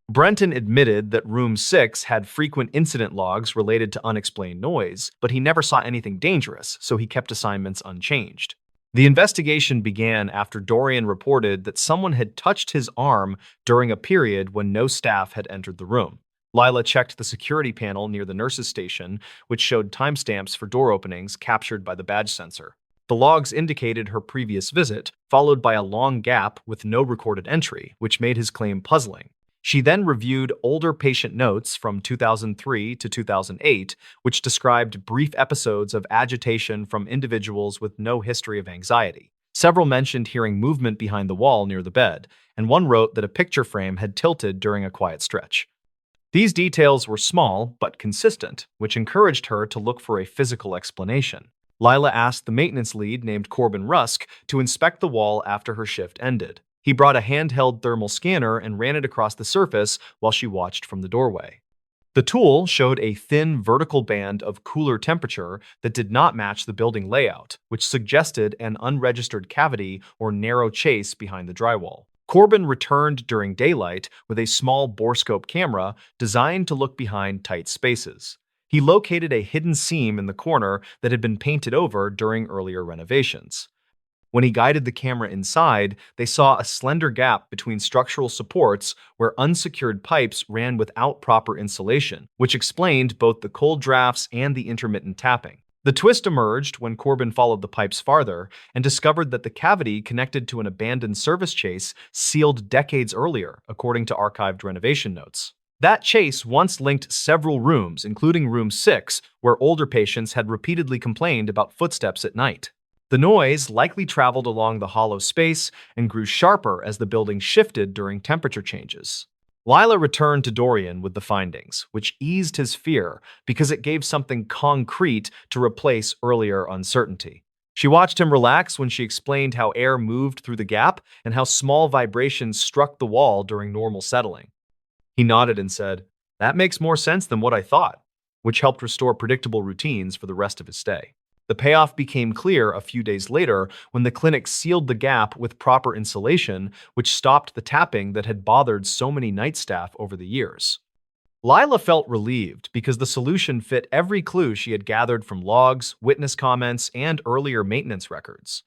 A: Brenton admitted that room 6 had frequent incident logs related to unexplained noise, but he never saw anything dangerous, so he kept assignments unchanged. The investigation began after Dorian reported that someone had touched his arm during a period when no staff had entered the room. Lila checked the security panel near the nurse's station, which showed timestamps for door openings captured by the badge sensor. The logs indicated her previous visit, followed by a long gap with no recorded entry, which made his claim puzzling. She then reviewed older patient notes from 2003 to 2008, which described brief episodes of agitation from individuals with no history of anxiety. Several mentioned hearing movement behind the wall near the bed, and one wrote that a picture frame had tilted during a quiet stretch. These details were small but consistent, which encouraged her to look for a physical explanation. Lila asked the maintenance lead named Corbin Rusk to inspect the wall after her shift ended. He brought a handheld thermal scanner and ran it across the surface while she watched from the doorway. The tool showed a thin vertical band of cooler temperature that did not match the building layout, which suggested an unregistered cavity or narrow chase behind the drywall. Corbin returned during daylight with a small borescope camera designed to look behind tight spaces. He located a hidden seam in the corner that had been painted over during earlier renovations. When he guided the camera inside, they saw a slender gap between structural supports where unsecured pipes ran without proper insulation, which explained both the cold drafts and the intermittent tapping. The twist emerged when Corbin followed the pipes farther and discovered that the cavity connected to an abandoned service chase sealed decades earlier, according to archived renovation notes. That chase once linked several rooms, including room 6, where older patients had repeatedly complained about footsteps at night. The noise likely traveled along the hollow space and grew sharper as the building shifted during temperature changes. Lila returned to Dorian with the findings, which eased his fear because it gave something concrete to replace earlier uncertainty. She watched him relax when she explained how air moved through the gap and how small vibrations struck the wall during normal settling. He nodded and said, "That makes more sense than what I thought," which helped restore predictable routines for the rest of his stay. The payoff became clear a few days later when the clinic sealed the gap with proper insulation, which stopped the tapping that had bothered so many night staff over the years. Lila felt relieved because the solution fit every clue she had gathered from logs, witness comments, and earlier maintenance records.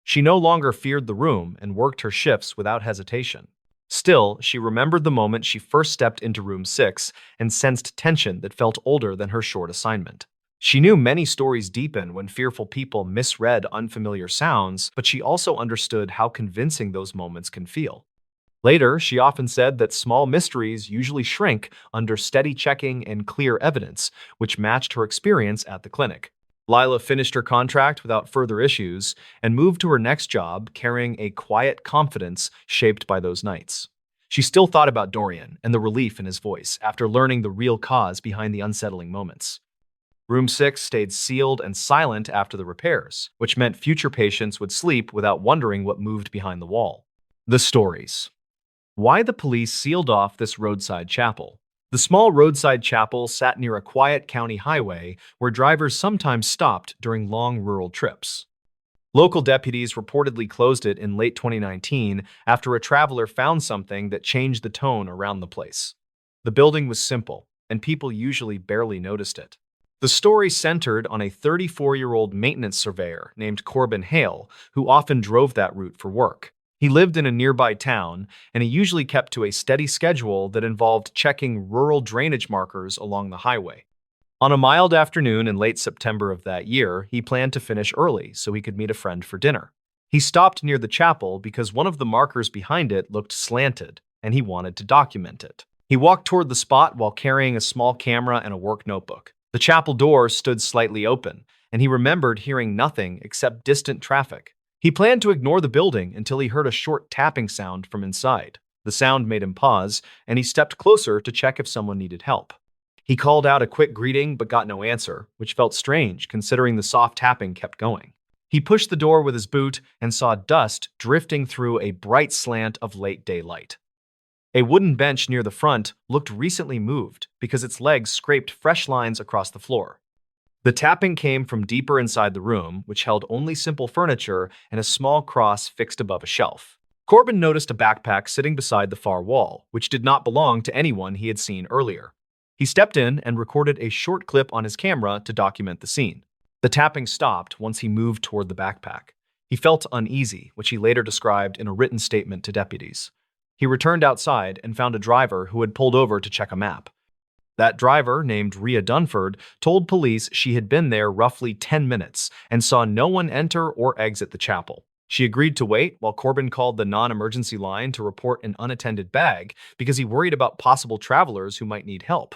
A: She no longer feared the room and worked her shifts without hesitation. Still, she remembered the moment she first stepped into room 6 and sensed tension that felt older than her short assignment. She knew many stories deepen when fearful people misread unfamiliar sounds, but she also understood how convincing those moments can feel. Later, she often said that small mysteries usually shrink under steady checking and clear evidence, which matched her experience at the clinic. Lila finished her contract without further issues and moved to her next job carrying a quiet confidence shaped by those nights. She still thought about Dorian and the relief in his voice after learning the real cause behind the unsettling moments. Room 6 stayed sealed and silent after the repairs, which meant future patients would sleep without wondering what moved behind the wall. The stories. Why the police sealed off this roadside chapel. The small roadside chapel sat near a quiet county highway where drivers sometimes stopped during long rural trips. Local deputies reportedly closed it in late 2019 after a traveler found something that changed the tone around the place. The building was simple, and people usually barely noticed it. The story centered on a 34-year-old maintenance surveyor named Corbin Hale, who often drove that route for work. He lived in a nearby town, and he usually kept to a steady schedule that involved checking rural drainage markers along the highway. On a mild afternoon in late September of that year, he planned to finish early so he could meet a friend for dinner. He stopped near the chapel because one of the markers behind it looked slanted, and he wanted to document it. He walked toward the spot while carrying a small camera and a work notebook. The chapel door stood slightly open, and he remembered hearing nothing except distant traffic. He planned to ignore the building until he heard a short tapping sound from inside. The sound made him pause, and he stepped closer to check if someone needed help. He called out a quick greeting but got no answer, which felt strange considering the soft tapping kept going. He pushed the door with his boot and saw dust drifting through a bright slant of late daylight. A wooden bench near the front looked recently moved because its legs scraped fresh lines across the floor. The tapping came from deeper inside the room, which held only simple furniture and a small cross fixed above a shelf. Corbin noticed a backpack sitting beside the far wall, which did not belong to anyone he had seen earlier. He stepped in and recorded a short clip on his camera to document the scene. The tapping stopped once he moved toward the backpack. He felt uneasy, which he later described in a written statement to deputies. He returned outside and found a driver who had pulled over to check a map. That driver, named Rhea Dunford, told police she had been there roughly 10 minutes and saw no one enter or exit the chapel. She agreed to wait while Corbin called the non-emergency line to report an unattended bag because he worried about possible travelers who might need help.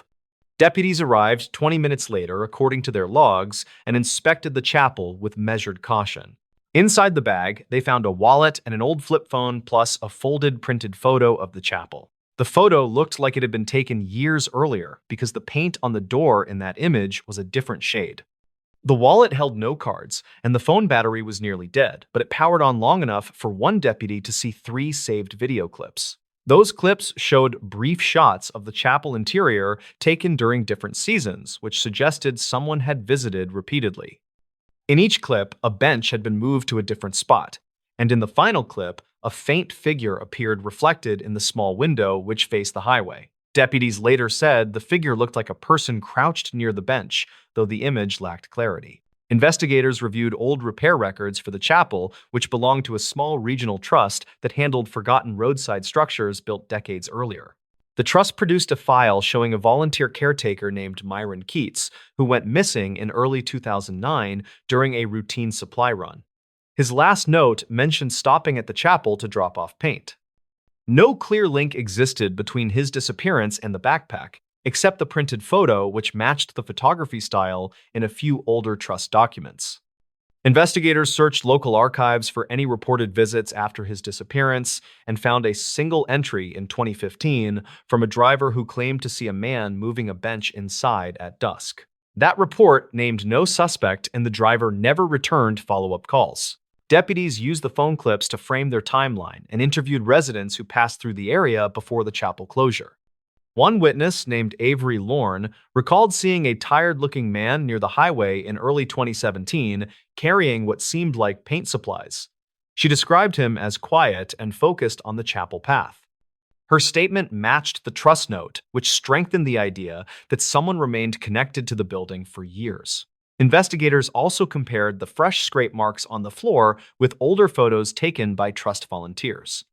A: Deputies arrived 20 minutes later, according to their logs, and inspected the chapel with measured caution. Inside the bag, they found a wallet and an old flip phone plus a folded printed photo of the chapel. The photo looked like it had been taken years earlier because the paint on the door in that image was a different shade. The wallet held no cards, and the phone battery was nearly dead, but it powered on long enough for one deputy to see 3 saved video clips. Those clips showed brief shots of the chapel interior taken during different seasons, which suggested someone had visited repeatedly. In each clip, a bench had been moved to a different spot, and in the final clip, a faint figure appeared reflected in the small window which faced the highway. Deputies later said the figure looked like a person crouched near the bench, though the image lacked clarity. Investigators reviewed old repair records for the chapel, which belonged to a small regional trust that handled forgotten roadside structures built decades earlier. The trust produced a file showing a volunteer caretaker named Myron Keats, who went missing in early 2009 during a routine supply run. His last note mentioned stopping at the chapel to drop off paint. No clear link existed between his disappearance and the backpack, except the printed photo which matched the photography style in a few older trust documents. Investigators searched local archives for any reported visits after his disappearance and found a single entry in 2015 from a driver who claimed to see a man moving a bench inside at dusk. That report named no suspect, and the driver never returned follow-up calls. Deputies used the phone clips to frame their timeline and interviewed residents who passed through the area before the chapel closure. One witness, named Avery Lorne, recalled seeing a tired-looking man near the highway in early 2017 carrying what seemed like paint supplies. She described him as quiet and focused on the chapel path. Her statement matched the trust note, which strengthened the idea that someone remained connected to the building for years. Investigators also compared the fresh scrape marks on the floor with older photos taken by trust volunteers.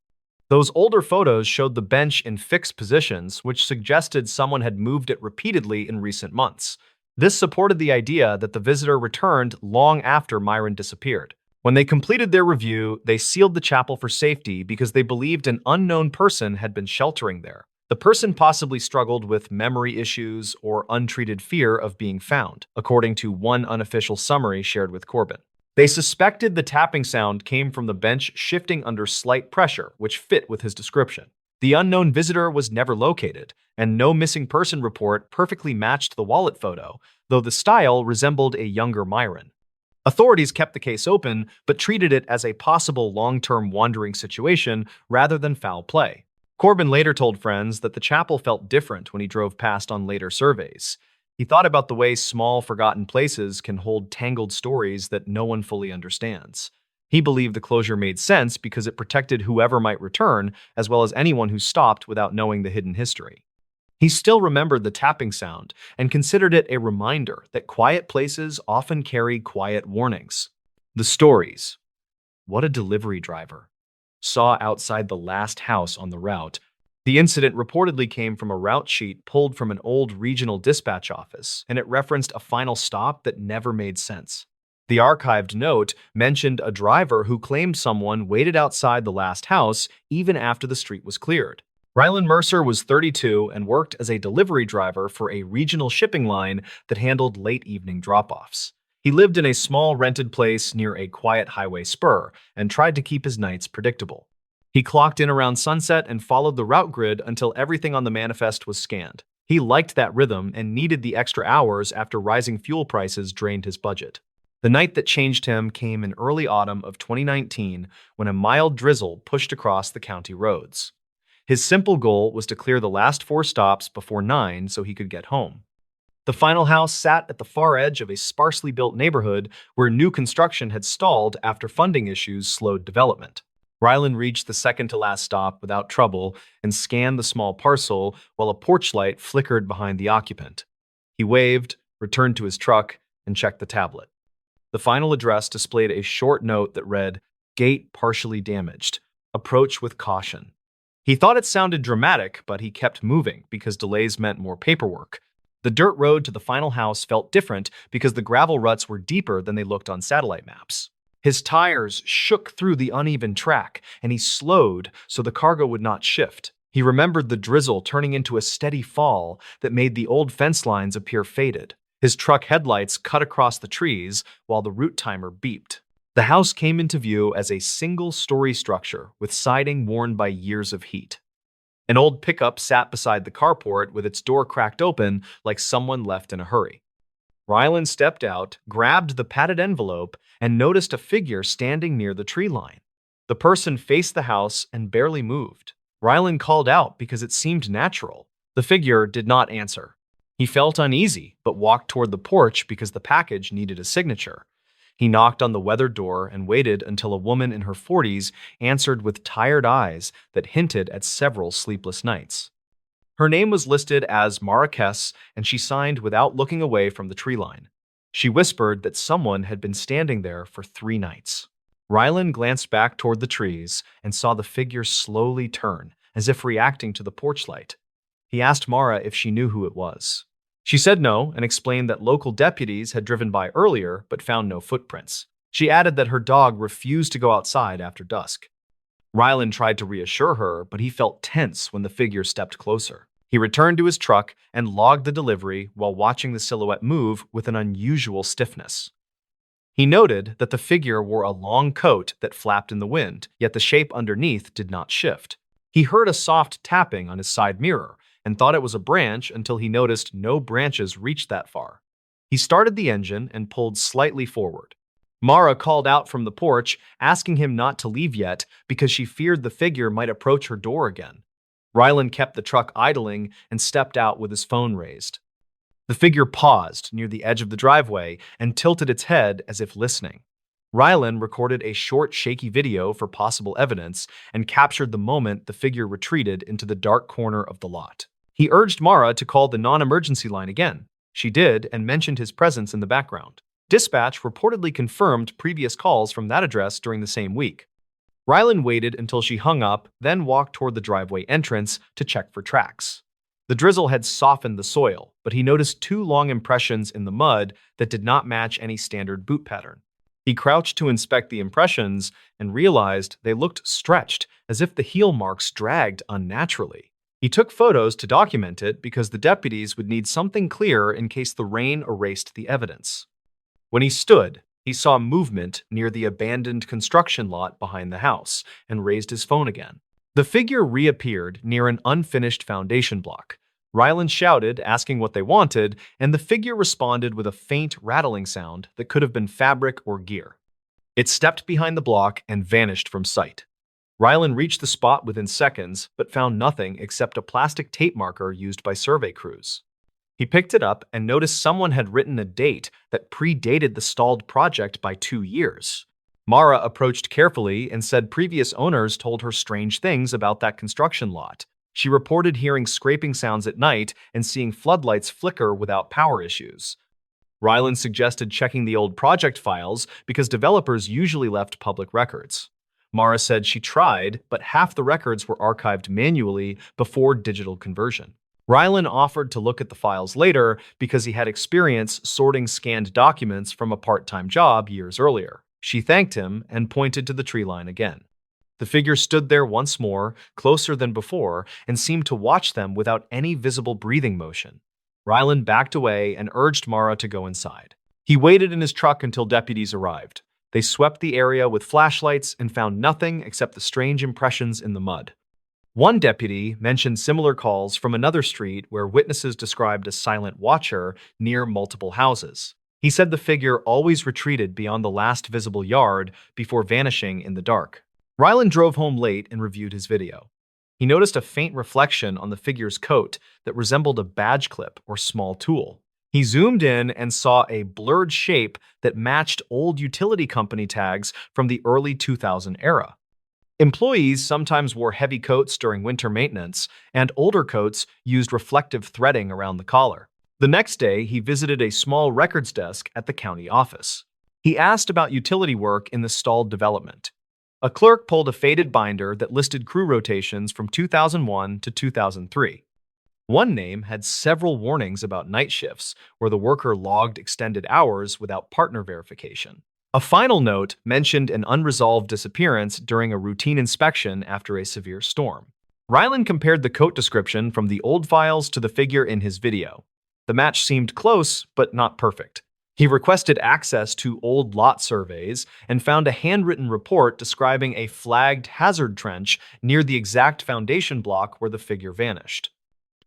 A: Those older photos showed the bench in fixed positions, which suggested someone had moved it repeatedly in recent months. This supported the idea that the visitor returned long after Myron disappeared. When they completed their review, they sealed the chapel for safety because they believed an unknown person had been sheltering there. The person possibly struggled with memory issues or untreated fear of being found, according to one unofficial summary shared with Corbin. They suspected the tapping sound came from the bench shifting under slight pressure, which fit with his description. The unknown visitor was never located, and no missing person report perfectly matched the wallet photo, though the style resembled a younger Myron. Authorities kept the case open, but treated it as a possible long-term wandering situation rather than foul play. Corbin later told friends that the chapel felt different when he drove past on later surveys. He thought about the way small, forgotten places can hold tangled stories that no one fully understands. He believed the closure made sense because it protected whoever might return, as well as anyone who stopped without knowing the hidden history. He still remembered the tapping sound and considered it a reminder that quiet places often carry quiet warnings. The stories. What a delivery driver saw outside the last house on the route. The incident reportedly came from a route sheet pulled from an old regional dispatch office, and it referenced a final stop that never made sense. The archived note mentioned a driver who claimed someone waited outside the last house even after the street was cleared. Rylan Mercer was 32 and worked as a delivery driver for a regional shipping line that handled late evening drop-offs. He lived in a small rented place near a quiet highway spur and tried to keep his nights predictable. He clocked in around sunset and followed the route grid until everything on the manifest was scanned. He liked that rhythm and needed the extra hours after rising fuel prices drained his budget. The night that changed him came in early autumn of 2019 when a mild drizzle pushed across the county roads. His simple goal was to clear the last 4 stops before 9 so he could get home. The final house sat at the far edge of a sparsely built neighborhood where new construction had stalled after funding issues slowed development. Rylan reached the second-to-last stop without trouble and scanned the small parcel while a porch light flickered behind the occupant. He waved, returned to his truck, and checked the tablet. The final address displayed a short note that read, "Gate partially damaged. Approach with caution." He thought it sounded dramatic, but he kept moving because delays meant more paperwork. The dirt road to the final house felt different because the gravel ruts were deeper than they looked on satellite maps. His tires shook through the uneven track, and he slowed so the cargo would not shift. He remembered the drizzle turning into a steady fall that made the old fence lines appear faded. His truck headlights cut across the trees while the route timer beeped. The house came into view as a single-story structure with siding worn by years of heat. An old pickup sat beside the carport with its door cracked open like someone left in a hurry. Rylan stepped out, grabbed the padded envelope, and noticed a figure standing near the tree line. The person faced the house and barely moved. Rylan called out because it seemed natural. The figure did not answer. He felt uneasy, but walked toward the porch because the package needed a signature. He knocked on the weathered door and waited until a woman in her 40s answered with tired eyes that hinted at several sleepless nights. Her name was listed as Marquez, and she signed without looking away from the tree line. She whispered that someone had been standing there for 3 nights. Rylan glanced back toward the trees and saw the figure slowly turn, as if reacting to the porch light. He asked Mara if she knew who it was. She said no and explained that local deputies had driven by earlier but found no footprints. She added that her dog refused to go outside after dusk. Rylan tried to reassure her, but he felt tense when the figure stepped closer. He returned to his truck and logged the delivery while watching the silhouette move with an unusual stiffness. He noted that the figure wore a long coat that flapped in the wind, yet the shape underneath did not shift. He heard a soft tapping on his side mirror and thought it was a branch until he noticed no branches reached that far. He started the engine and pulled slightly forward. Mara called out from the porch, asking him not to leave yet because she feared the figure might approach her door again. Rylan kept the truck idling and stepped out with his phone raised. The figure paused near the edge of the driveway and tilted its head as if listening. Rylan recorded a short, shaky video for possible evidence and captured the moment the figure retreated into the dark corner of the lot. He urged Mara to call the non-emergency line again. She did and mentioned his presence in the background. Dispatch reportedly confirmed previous calls from that address during the same week. Rylan waited until she hung up, then walked toward the driveway entrance to check for tracks. The drizzle had softened the soil, but he noticed 2 long impressions in the mud that did not match any standard boot pattern. He crouched to inspect the impressions and realized they looked stretched, as if the heel marks dragged unnaturally. He took photos to document it because the deputies would need something clear in case the rain erased the evidence. When he stood, he saw movement near the abandoned construction lot behind the house and raised his phone again. The figure reappeared near an unfinished foundation block. Rylan shouted, asking what they wanted, and the figure responded with a faint rattling sound that could have been fabric or gear. It stepped behind the block and vanished from sight. Rylan reached the spot within seconds, but found nothing except a plastic tape marker used by survey crews. He picked it up and noticed someone had written a date that predated the stalled project by 2 years. Mara approached carefully and said previous owners told her strange things about that construction lot. She reported hearing scraping sounds at night and seeing floodlights flicker without power issues. Rylan suggested checking the old project files because developers usually left public records. Mara said she tried, but half the records were archived manually before digital conversion. Rylan offered to look at the files later because he had experience sorting scanned documents from a part-time job years earlier. She thanked him and pointed to the tree line again. The figure stood there once more, closer than before, and seemed to watch them without any visible breathing motion. Rylan backed away and urged Mara to go inside. He waited in his truck until deputies arrived. They swept the area with flashlights and found nothing except the strange impressions in the mud. One deputy mentioned similar calls from another street where witnesses described a silent watcher near multiple houses. He said the figure always retreated beyond the last visible yard before vanishing in the dark. Rylan drove home late and reviewed his video. He noticed a faint reflection on the figure's coat that resembled a badge clip or small tool. He zoomed in and saw a blurred shape that matched old utility company tags from the early 2000 era. Employees sometimes wore heavy coats during winter maintenance, and older coats used reflective threading around the collar. The next day, he visited a small records desk at the county office. He asked about utility work in the stalled development. A clerk pulled a faded binder that listed crew rotations from 2001 to 2003. One name had several warnings about night shifts, where the worker logged extended hours without partner verification. A final note mentioned an unresolved disappearance during a routine inspection after a severe storm. Rylan compared the coat description from the old files to the figure in his video. The match seemed close, but not perfect. He requested access to old lot surveys and found a handwritten report describing a flagged hazard trench near the exact foundation block where the figure vanished.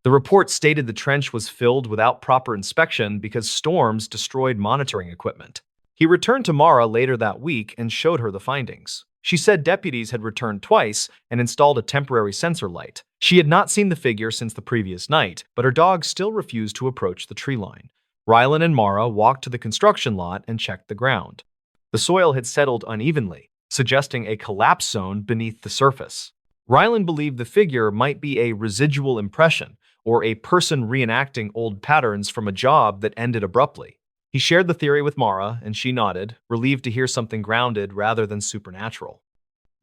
A: The report stated the trench was filled without proper inspection because storms destroyed monitoring equipment. He returned to Mara later that week and showed her the findings. She said deputies had returned twice and installed a temporary sensor light. She had not seen the figure since the previous night, but her dog still refused to approach the tree line. Rylan and Mara walked to the construction lot and checked the ground. The soil had settled unevenly, suggesting a collapse zone beneath the surface. Rylan believed the figure might be a residual impression, or a person reenacting old patterns from a job that ended abruptly. He shared the theory with Mara, and she nodded, relieved to hear something grounded rather than supernatural.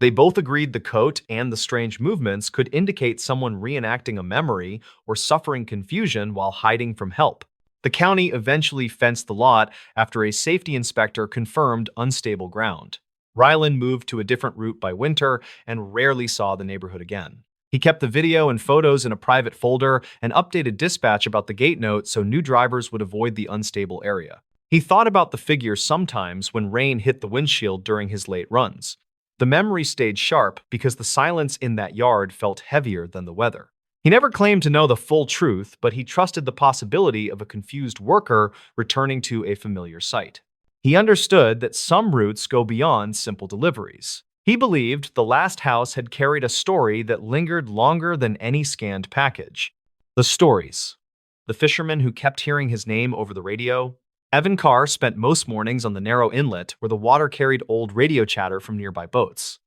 A: They both agreed the coat and the strange movements could indicate someone reenacting a memory or suffering confusion while hiding from help. The county eventually fenced the lot after a safety inspector confirmed unstable ground. Rylan moved to a different route by winter and rarely saw the neighborhood again. He kept the video and photos in a private folder and updated dispatch about the gate note so new drivers would avoid the unstable area. He thought about the figure sometimes when rain hit the windshield during his late runs. The memory stayed sharp because the silence in that yard felt heavier than the weather. He never claimed to know the full truth, but he trusted the possibility of a confused worker returning to a familiar site. He understood that some routes go beyond simple deliveries. He believed the last house had carried a story that lingered longer than any scanned package. The stories. The fisherman who kept hearing his name over the radio. Evan Carr spent most mornings on the narrow inlet where the water carried old radio chatter from nearby boats.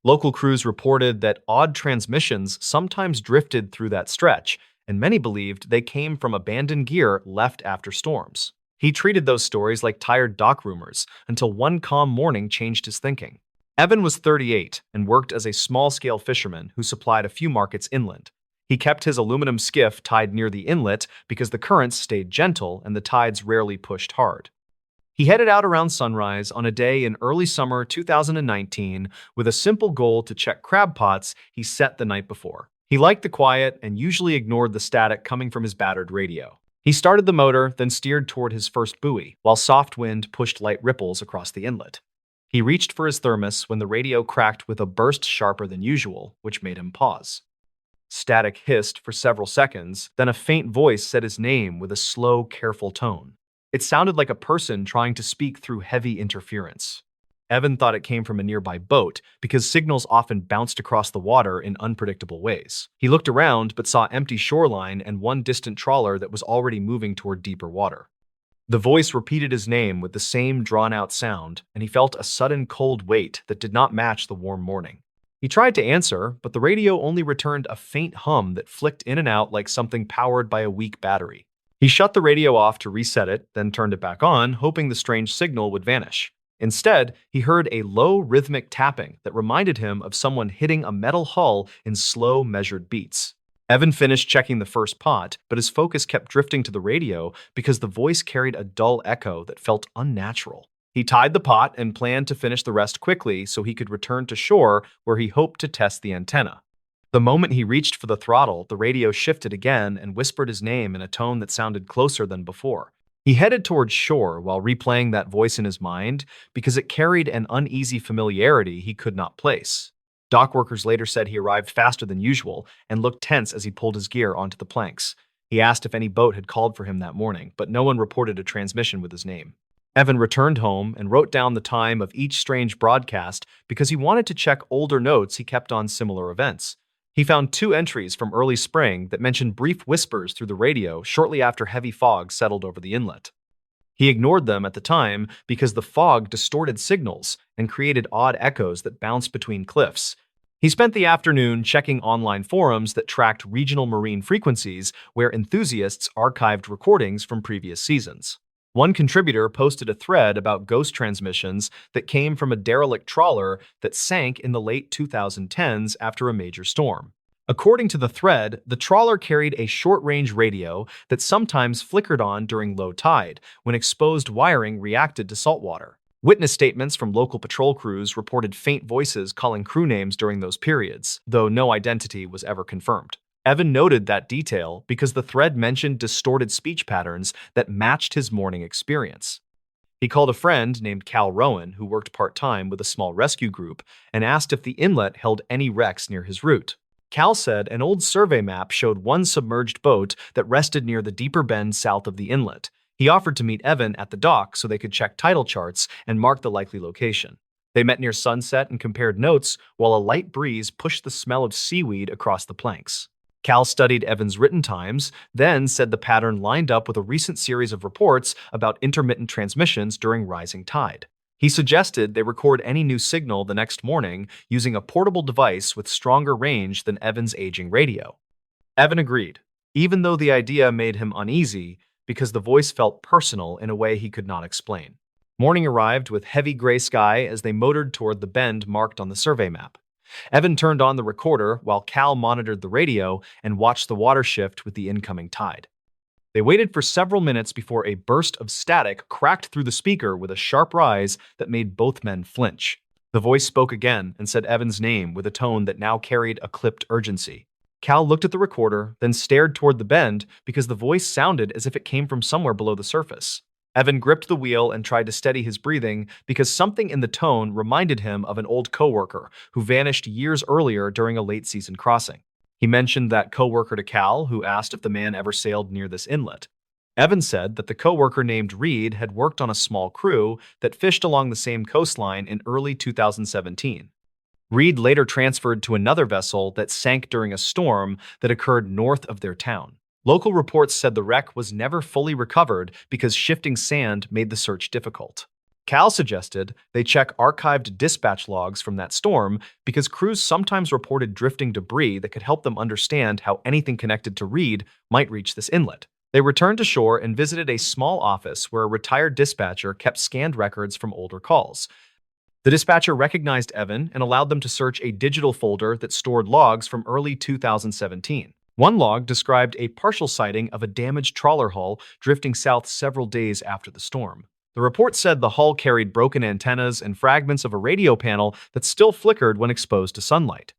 A: Local crews reported that odd transmissions sometimes drifted through that stretch, and many believed they came from abandoned gear left after storms. He treated those stories like tired dock rumors until one calm morning changed his thinking. Evan was 38 and worked as a small-scale fisherman who supplied a few markets inland. He kept his aluminum skiff tied near the inlet because the currents stayed gentle and the tides rarely pushed hard. He headed out around sunrise on a day in early summer 2019 with a simple goal to check crab pots he set the night before. He liked the quiet and usually ignored the static coming from his battered radio. He started the motor, then steered toward his first buoy, while soft wind pushed light ripples across the inlet. He reached for his thermos when the radio cracked with a burst sharper than usual, which made him pause. Static hissed for several seconds, then a faint voice said his name with a slow, careful tone. It sounded like a person trying to speak through heavy interference. Evan thought it came from a nearby boat because signals often bounced across the water in unpredictable ways. He looked around but saw empty shoreline and one distant trawler that was already moving toward deeper water. The voice repeated his name with the same drawn-out sound, and he felt a sudden cold weight that did not match the warm morning. He tried to answer, but the radio only returned a faint hum that flicked in and out like something powered by a weak battery. He shut the radio off to reset it, then turned it back on, hoping the strange signal would vanish. Instead, he heard a low, rhythmic tapping that reminded him of someone hitting a metal hull in slow, measured beats. Evan finished checking the first pot, but his focus kept drifting to the radio because the voice carried a dull echo that felt unnatural. He tied the pot and planned to finish the rest quickly so he could return to shore where he hoped to test the antenna. The moment he reached for the throttle, the radio shifted again and whispered his name in a tone that sounded closer than before. He headed towards shore while replaying that voice in his mind because it carried an uneasy familiarity he could not place. Dock workers later said he arrived faster than usual and looked tense as he pulled his gear onto the planks. He asked if any boat had called for him that morning, but no one reported a transmission with his name. Evan returned home and wrote down the time of each strange broadcast because he wanted to check older notes he kept on similar events. He found 2 entries from early spring that mentioned brief whispers through the radio shortly after heavy fog settled over the inlet. He ignored them at the time because the fog distorted signals and created odd echoes that bounced between cliffs. He spent the afternoon checking online forums that tracked regional marine frequencies where enthusiasts archived recordings from previous seasons. One contributor posted a thread about ghost transmissions that came from a derelict trawler that sank in the late 2010s after a major storm. According to the thread, the trawler carried a short-range radio that sometimes flickered on during low tide when exposed wiring reacted to salt water. Witness statements from local patrol crews reported faint voices calling crew names during those periods, though no identity was ever confirmed. Evan noted that detail because the thread mentioned distorted speech patterns that matched his morning experience. He called a friend named Cal Rowan, who worked part-time with a small rescue group, and asked if the inlet held any wrecks near his route. Cal said an old survey map showed one submerged boat that rested near the deeper bend south of the inlet. He offered to meet Evan at the dock so they could check tidal charts and mark the likely location. They met near sunset and compared notes while a light breeze pushed the smell of seaweed across the planks. Cal studied Evan's written times, then said the pattern lined up with a recent series of reports about intermittent transmissions during rising tide. He suggested they record any new signal the next morning using a portable device with stronger range than Evan's aging radio. Evan agreed, even though the idea made him uneasy because the voice felt personal in a way he could not explain. Morning arrived with heavy gray sky as they motored toward the bend marked on the survey map. Evan turned on the recorder while Cal monitored the radio and watched the water shift with the incoming tide. They waited for several minutes before a burst of static cracked through the speaker with a sharp rise that made both men flinch. The voice spoke again and said Evan's name with a tone that now carried a clipped urgency. Cal looked at the recorder, then stared toward the bend because the voice sounded as if it came from somewhere below the surface. Evan gripped the wheel and tried to steady his breathing because something in the tone reminded him of an old coworker who vanished years earlier during a late-season crossing. He mentioned that coworker to Cal, who asked if the man ever sailed near this inlet. Evan said that the coworker named Reed had worked on a small crew that fished along the same coastline in early 2017. Reed later transferred to another vessel that sank during a storm that occurred north of their town. Local reports said the wreck was never fully recovered because shifting sand made the search difficult. Cal suggested they check archived dispatch logs from that storm because crews sometimes reported drifting debris that could help them understand how anything connected to Reed might reach this inlet. They returned to shore and visited a small office where a retired dispatcher kept scanned records from older calls. The dispatcher recognized Evan and allowed them to search a digital folder that stored logs from early 2017. One log described a partial sighting of a damaged trawler hull drifting south several days after the storm. The report said the hull carried broken antennas and fragments of a radio panel that still flickered when exposed to sunlight.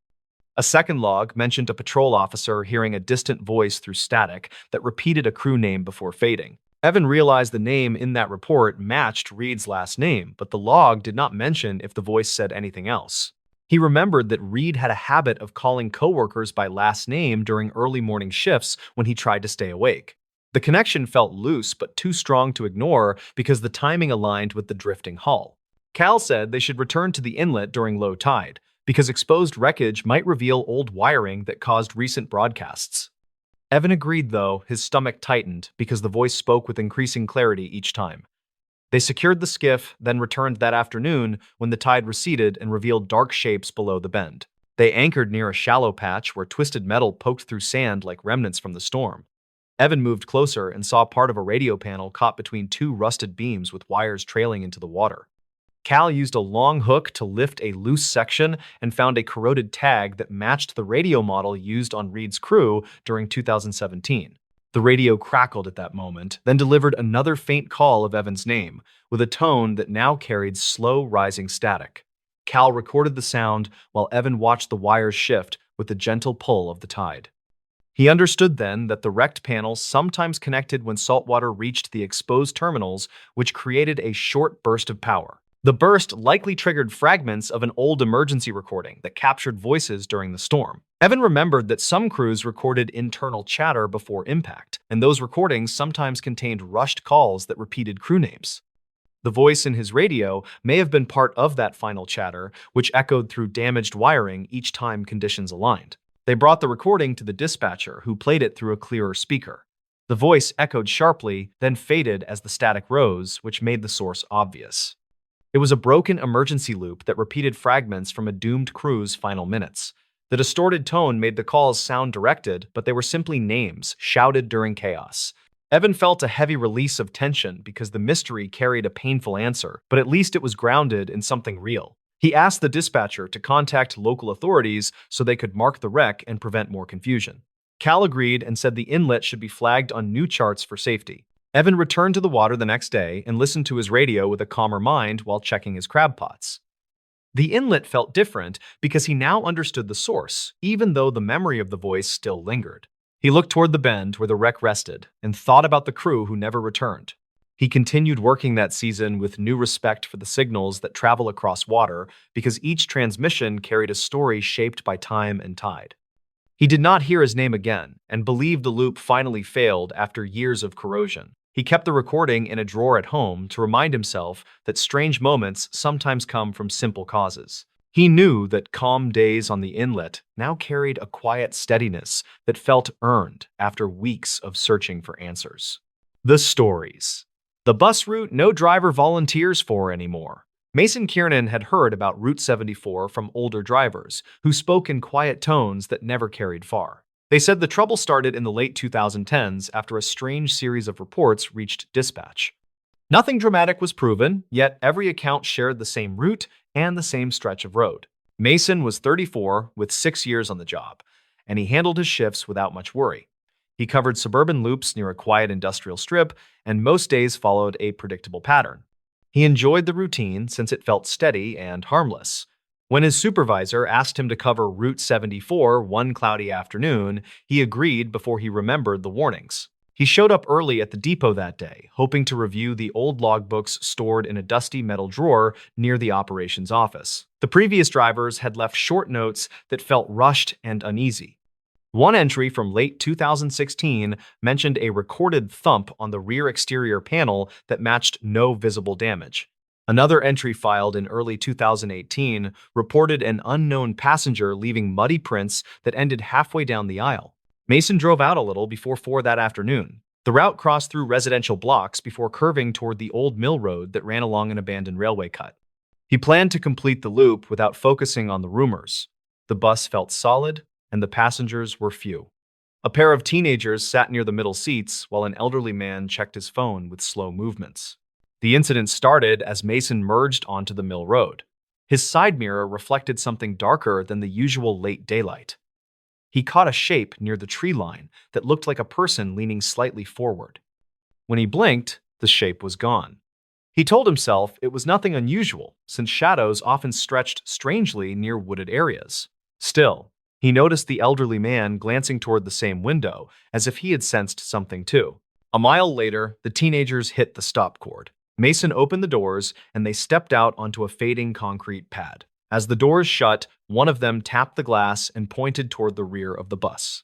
A: A second log mentioned a patrol officer hearing a distant voice through static that repeated a crew name before fading. Evan realized the name in that report matched Reed's last name, but the log did not mention if the voice said anything else. He remembered that Reed had a habit of calling coworkers by last name during early morning shifts when he tried to stay awake. The connection felt loose but too strong to ignore because the timing aligned with the drifting hull. Cal said they should return to the inlet during low tide, because exposed wreckage might reveal old wiring that caused recent broadcasts. Evan agreed, though, his stomach tightened because the voice spoke with increasing clarity each time. They secured the skiff, then returned that afternoon when the tide receded and revealed dark shapes below the bend. They anchored near a shallow patch where twisted metal poked through sand like remnants from the storm. Evan moved closer and saw part of a radio panel caught between two rusted beams with wires trailing into the water. Cal used a long hook to lift a loose section and found a corroded tag that matched the radio model used on Reed's crew during 2017. The radio crackled at that moment, then delivered another faint call of Evan's name, with a tone that now carried slow, rising static. Cal recorded the sound while Evan watched the wires shift with the gentle pull of the tide. He understood then that the wrecked panels sometimes connected when saltwater reached the exposed terminals, which created a short burst of power. The burst likely triggered fragments of an old emergency recording that captured voices during the storm. Evan remembered that some crews recorded internal chatter before impact, and those recordings sometimes contained rushed calls that repeated crew names. The voice in his radio may have been part of that final chatter, which echoed through damaged wiring each time conditions aligned. They brought the recording to the dispatcher, who played it through a clearer speaker. The voice echoed sharply, then faded as the static rose, which made the source obvious. It was a broken emergency loop that repeated fragments from a doomed crew's final minutes. The distorted tone made the calls sound directed, but they were simply names, shouted during chaos. Evan felt a heavy release of tension because the mystery carried a painful answer, but at least it was grounded in something real. He asked the dispatcher to contact local authorities so they could mark the wreck and prevent more confusion. Cal agreed and said the inlet should be flagged on new charts for safety. Evan returned to the water the next day and listened to his radio with a calmer mind while checking his crab pots. The inlet felt different because he now understood the source, even though the memory of the voice still lingered. He looked toward the bend where the wreck rested and thought about the crew who never returned. He continued working that season with new respect for the signals that travel across water because each transmission carried a story shaped by time and tide. He did not hear his name again and believed the loop finally failed after years of corrosion. He kept the recording in a drawer at home to remind himself that strange moments sometimes come from simple causes. He knew that calm days on the inlet now carried a quiet steadiness that felt earned after weeks of searching for answers. The stories. The bus route no driver volunteers for anymore. Mason Kiernan had heard about Route 74 from older drivers who spoke in quiet tones that never carried far. They said the trouble started in the late 2010s after a strange series of reports reached dispatch. Nothing dramatic was proven, yet every account shared the same route and the same stretch of road. Mason was 34 with 6 years on the job, and he handled his shifts without much worry. He covered suburban loops near a quiet industrial strip, and most days followed a predictable pattern. He enjoyed the routine since it felt steady and harmless. When his supervisor asked him to cover Route 74 one cloudy afternoon, he agreed before he remembered the warnings. He showed up early at the depot that day, hoping to review the old logbooks stored in a dusty metal drawer near the operations office. The previous drivers had left short notes that felt rushed and uneasy. One entry from late 2016 mentioned a recorded thump on the rear exterior panel that matched no visible damage. Another entry filed in early 2018 reported an unknown passenger leaving muddy prints that ended halfway down the aisle. Mason drove out a little before 4 that afternoon. The route crossed through residential blocks before curving toward the old mill road that ran along an abandoned railway cut. He planned to complete the loop without focusing on the rumors. The bus felt solid, and the passengers were few. A pair of teenagers sat near the middle seats while an elderly man checked his phone with slow movements. The incident started as Mason merged onto the mill road. His side mirror reflected something darker than the usual late daylight. He caught a shape near the tree line that looked like a person leaning slightly forward. When he blinked, the shape was gone. He told himself it was nothing unusual, since shadows often stretched strangely near wooded areas. Still, he noticed the elderly man glancing toward the same window, as if he had sensed something too. A mile later, the teenagers hit the stop cord. Mason opened the doors, and they stepped out onto a fading concrete pad. As the doors shut, one of them tapped the glass and pointed toward the rear of the bus.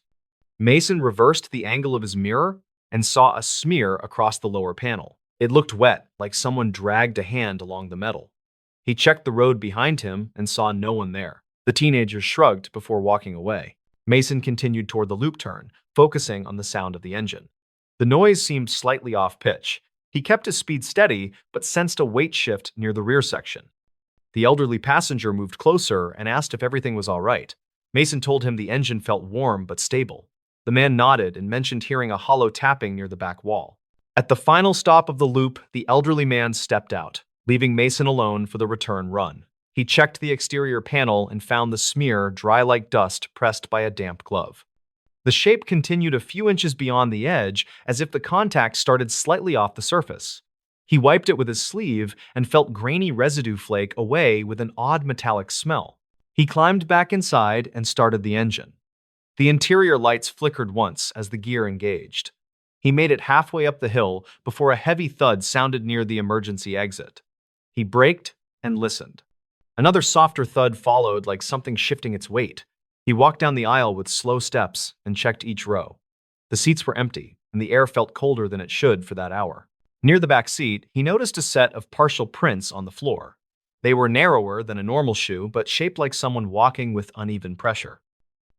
A: Mason reversed the angle of his mirror and saw a smear across the lower panel. It looked wet, like someone dragged a hand along the metal. He checked the road behind him and saw no one there. The teenagers shrugged before walking away. Mason continued toward the loop turn, focusing on the sound of the engine. The noise seemed slightly off-pitch. He kept his speed steady, but sensed a weight shift near the rear section. The elderly passenger moved closer and asked if everything was all right. Mason told him the engine felt warm but stable. The man nodded and mentioned hearing a hollow tapping near the back wall. At the final stop of the loop, the elderly man stepped out, leaving Mason alone for the return run. He checked the exterior panel and found the smear dry like dust pressed by a damp glove. The shape continued a few inches beyond the edge, as if the contact started slightly off the surface. He wiped it with his sleeve and felt grainy residue flake away with an odd metallic smell. He climbed back inside and started the engine. The interior lights flickered once as the gear engaged. He made it halfway up the hill before a heavy thud sounded near the emergency exit. He braked and listened. Another softer thud followed, like something shifting its weight. He walked down the aisle with slow steps and checked each row. The seats were empty, and the air felt colder than it should for that hour. Near the back seat, he noticed a set of partial prints on the floor. They were narrower than a normal shoe, but shaped like someone walking with uneven pressure.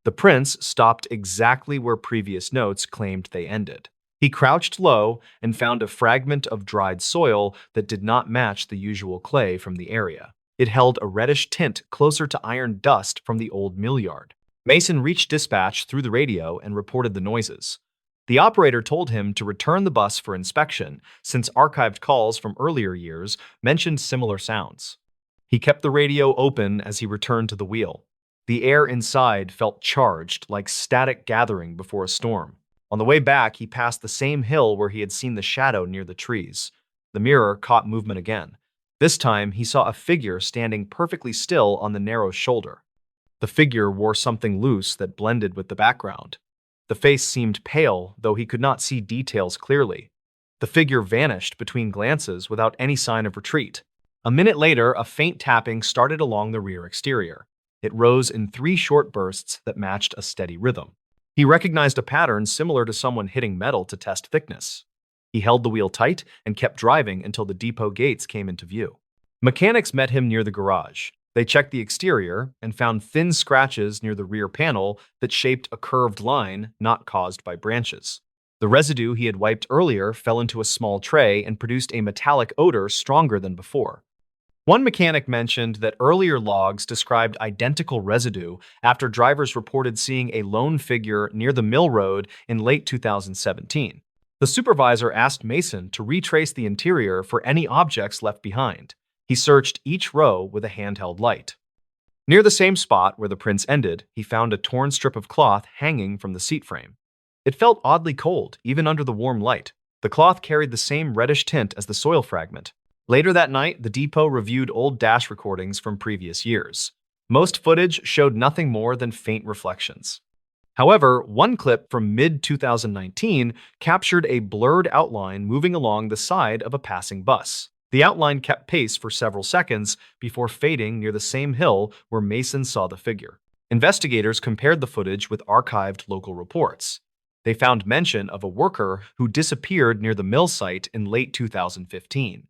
A: The prints stopped exactly where previous notes claimed they ended. He crouched low and found a fragment of dried soil that did not match the usual clay from the area. It held a reddish tint closer to iron dust from the old mill yard. Mason reached dispatch through the radio and reported the noises. The operator told him to return the bus for inspection, since archived calls from earlier years mentioned similar sounds. He kept the radio open as he returned to the wheel. The air inside felt charged, like static gathering before a storm. On the way back, he passed the same hill where he had seen the shadow near the trees. The mirror caught movement again. This time, he saw a figure standing perfectly still on the narrow shoulder. The figure wore something loose that blended with the background. The face seemed pale, though he could not see details clearly. The figure vanished between glances without any sign of retreat. A minute later, a faint tapping started along the rear exterior. It rose in 3 short bursts that matched a steady rhythm. He recognized a pattern similar to someone hitting metal to test thickness. He held the wheel tight and kept driving until the depot gates came into view. Mechanics met him near the garage. They checked the exterior and found thin scratches near the rear panel that shaped a curved line not caused by branches. The residue he had wiped earlier fell into a small tray and produced a metallic odor stronger than before. One mechanic mentioned that earlier logs described identical residue after drivers reported seeing a lone figure near the mill road in late 2017. The supervisor asked Mason to retrace the interior for any objects left behind. He searched each row with a handheld light. Near the same spot where the prints ended, he found a torn strip of cloth hanging from the seat frame. It felt oddly cold, even under the warm light. The cloth carried the same reddish tint as the soil fragment. Later that night, the depot reviewed old dash recordings from previous years. Most footage showed nothing more than faint reflections. However, one clip from mid-2019 captured a blurred outline moving along the side of a passing bus. The outline kept pace for several seconds before fading near the same hill where Mason saw the figure. Investigators compared the footage with archived local reports. They found mention of a worker who disappeared near the mill site in late 2015.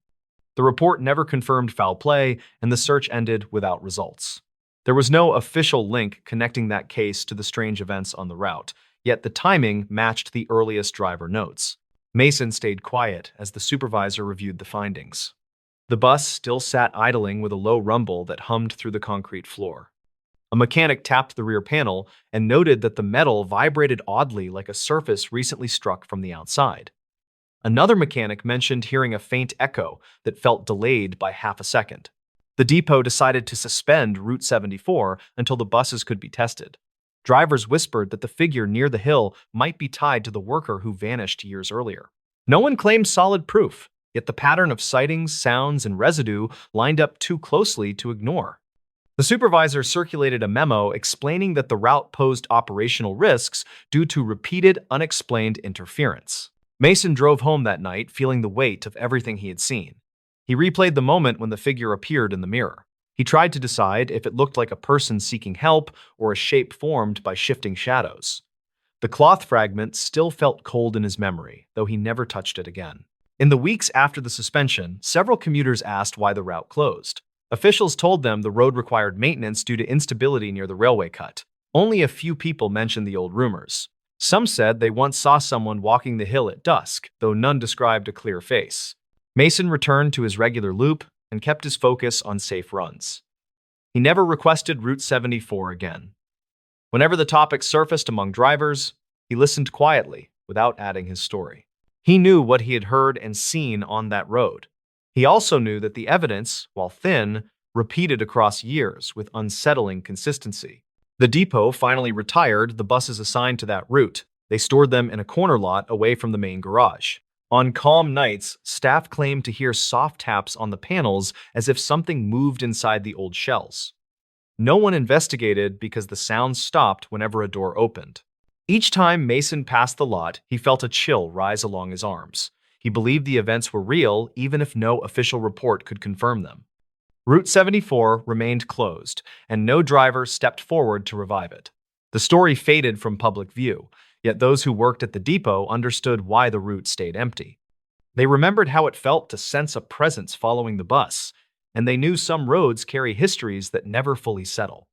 A: The report never confirmed foul play, and the search ended without results. There was no official link connecting that case to the strange events on the route, yet the timing matched the earliest driver notes. Mason stayed quiet as the supervisor reviewed the findings. The bus still sat idling with a low rumble that hummed through the concrete floor. A mechanic tapped the rear panel and noted that the metal vibrated oddly like a surface recently struck from the outside. Another mechanic mentioned hearing a faint echo that felt delayed by half a second. The depot decided to suspend Route 74 until the buses could be tested. Drivers whispered that the figure near the hill might be tied to the worker who vanished years earlier. No one claimed solid proof, yet the pattern of sightings, sounds, and residue lined up too closely to ignore. The supervisor circulated a memo explaining that the route posed operational risks due to repeated, unexplained interference. Mason drove home that night feeling the weight of everything he had seen. He replayed the moment when the figure appeared in the mirror. He tried to decide if it looked like a person seeking help or a shape formed by shifting shadows. The cloth fragment still felt cold in his memory, though he never touched it again. In the weeks after the suspension, several commuters asked why the route closed. Officials told them the road required maintenance due to instability near the railway cut. Only a few people mentioned the old rumors. Some said they once saw someone walking the hill at dusk, though none described a clear face. Mason returned to his regular loop and kept his focus on safe runs. He never requested Route 74 again. Whenever the topic surfaced among drivers, he listened quietly without adding his story. He knew what he had heard and seen on that road. He also knew that the evidence, while thin, repeated across years with unsettling consistency. The depot finally retired the buses assigned to that route. They stored them in a corner lot away from the main garage. On calm nights, staff claimed to hear soft taps on the panels as if something moved inside the old shells. No one investigated because the sound stopped whenever a door opened. Each time Mason passed the lot, he felt a chill rise along his arms. He believed the events were real, even if no official report could confirm them. Route 74 remained closed, and no driver stepped forward to revive it. The story faded from public view, yet those who worked at the depot understood why the route stayed empty. They remembered how it felt to sense a presence following the bus, and they knew some roads carry histories that never fully settle.